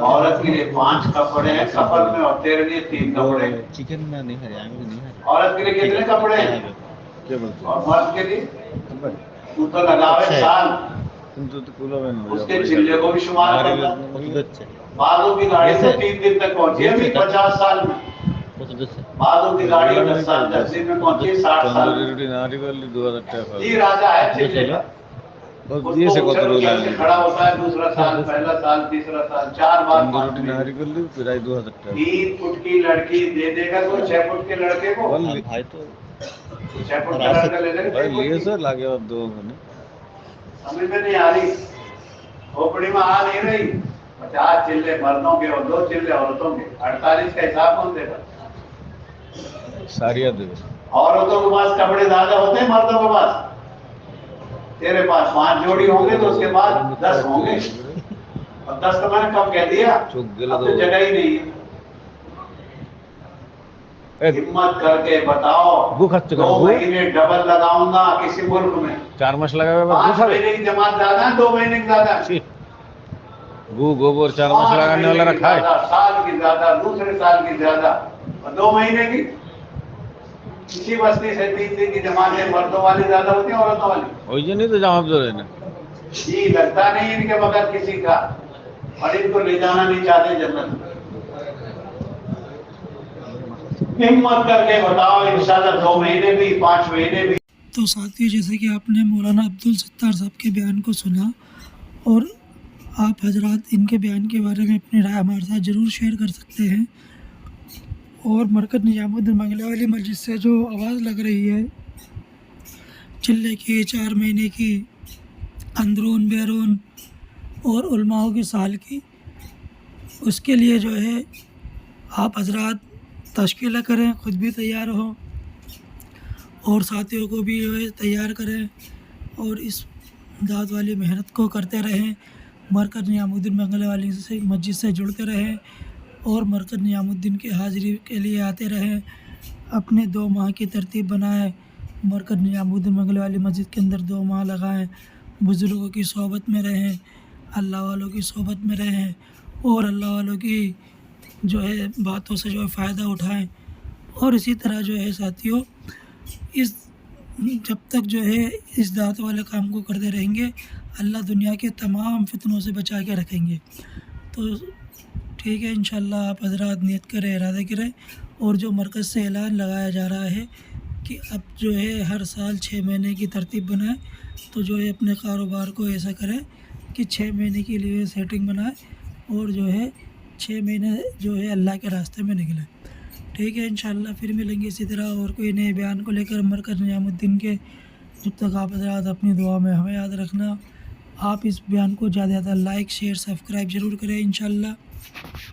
عورت کے لیے 5 کپڑے ہیں کفن میں، اور تیرے لیے 3 کپڑے. عورت کے لیے کتنے کپڑے ہیں اور مرد کے لیے؟ تو تو لگاوے سال. اس کے چلے کو بھی شمار کرنا. بعضوں کی گاڑی تو 3 دن تک پہنچی ہے 50 سال میں، بعضوں کی گاڑی 10 سال 10 دن میں پہنچی 60 سال میں. یہ راجا ہے چلے کا. کھڑا ہوتا ہے دوسرا سال، پہلا سال، تیسرا سال، 4 بار 3 فٹ کی لڑکی دے دے گا کوئی 6 فٹ کے لڑکے کو. 6 فٹ کا لڑکا لے لے گا. سمجھ میں نہیں آ رہی، کھوپڑی میں آ نہیں رہی. 50 چلے مردوں کے اور 2 چلے عورتوں کے، 48 کا حساب کون دے گا؟ عورتوں کے پاس کپڑے زیادہ ہوتے ہیں مردوں کے پاس. تیرے پاس 5 جوڑی ہوں گے تو اس کے بعد 10 ہوں گے، اور 10 تو میں نے کم کہہ دیا، اب تو جگہ ہی نہیں ہے. ہمت کر کے بتاؤ، 2 مہینے ڈبل لگاؤں گا کسی ملک میں. 5 مہینے کی جماعت زیادہ ہے، 2 مہینے کی زیادہ ہے. گوبر 4 مچ لگانے والا رکھا ہے، سال کی زیادہ، دوسرے سال کی زیادہ، اور 2 مہینے کی. کسی بستی سے 3 دن کی جماعتیں مردوں والی زیادہ ہوتی ہیں عورتوں والی. وہی نہیں تو جہاں جو رہنا جی لگتا نہیں ان کے بغیر کسی کا، اور ان کو لے جانا نہیں چاہتے جنت میں. ہمت کر کے بتاؤ انشاءاللہ 2 مہینے بھی 5 مہینے بھی تو ساتھی جیسے کہ آپ نے مولانا عبدالستار صاحب کے بیان کو سنا، اور آپ حضرات ان کے بیان کے بارے میں اپنی رائے ہمارے ساتھ ضرور شیئر کر سکتے ہیں۔ اور مرکز نظام الدین بنگلے والی مسجد سے جو آواز لگ رہی ہے چلے کی 4 مہینے کی، اندرون بیرون اور علماؤں کی سال کی، اس کے لیے جو ہے آپ حضرات تشکیلہ کریں، خود بھی تیار ہوں اور ساتھیوں کو بھی جو ہے تیار کریں، اور اس ذات والی محنت کو کرتے رہیں، مرکز نظام الدین بنگلے والی سے مسجد سے جڑتے رہیں اور مرکز نظام الدین کی حاضری کے لیے آتے رہیں۔ اپنے 2 ماہ کی ترتیب بنائیں، مرکز نظام الدین بنگلے والی مسجد کے اندر 2 ماہ لگائیں، بزرگوں کی صحبت میں رہیں، اللہ والوں کی صحبت میں رہیں اور اللہ والوں کی جو ہے باتوں سے جو ہے فائدہ اٹھائیں۔ اور اسی طرح جو ہے ساتھیوں، اس جب تک جو ہے اس ذات والے کام کو کرتے رہیں گے، اللہ دنیا کے تمام فتنوں سے بچا کے رکھیں گے۔ تو ٹھیک ہے، انشاءاللہ آپ حضرات نیت کریں، ارادہ کریں، اور جو مرکز سے اعلان لگایا جا رہا ہے کہ اب جو ہے ہر سال 6 مہینے کی ترتیب بنائیں، تو جو ہے اپنے کاروبار کو ایسا کریں کہ 6 مہینے کے لیے سیٹنگ بنائیں اور جو ہے 6 مہینے جو ہے اللہ کے راستے میں نکلیں۔ ٹھیک ہے، انشاءاللہ پھر ملیں گے اسی طرح اور کوئی نئے بیان کو لے کر مرکز نظام الدین کے۔ جب تک آپ حضرات اپنی دعا میں ہمیں یاد رکھنا، آپ اس بیان کو زیادہ سے زیادہ لائک، شیئر، سبسکرائب ضرور کریں انشاءاللہ۔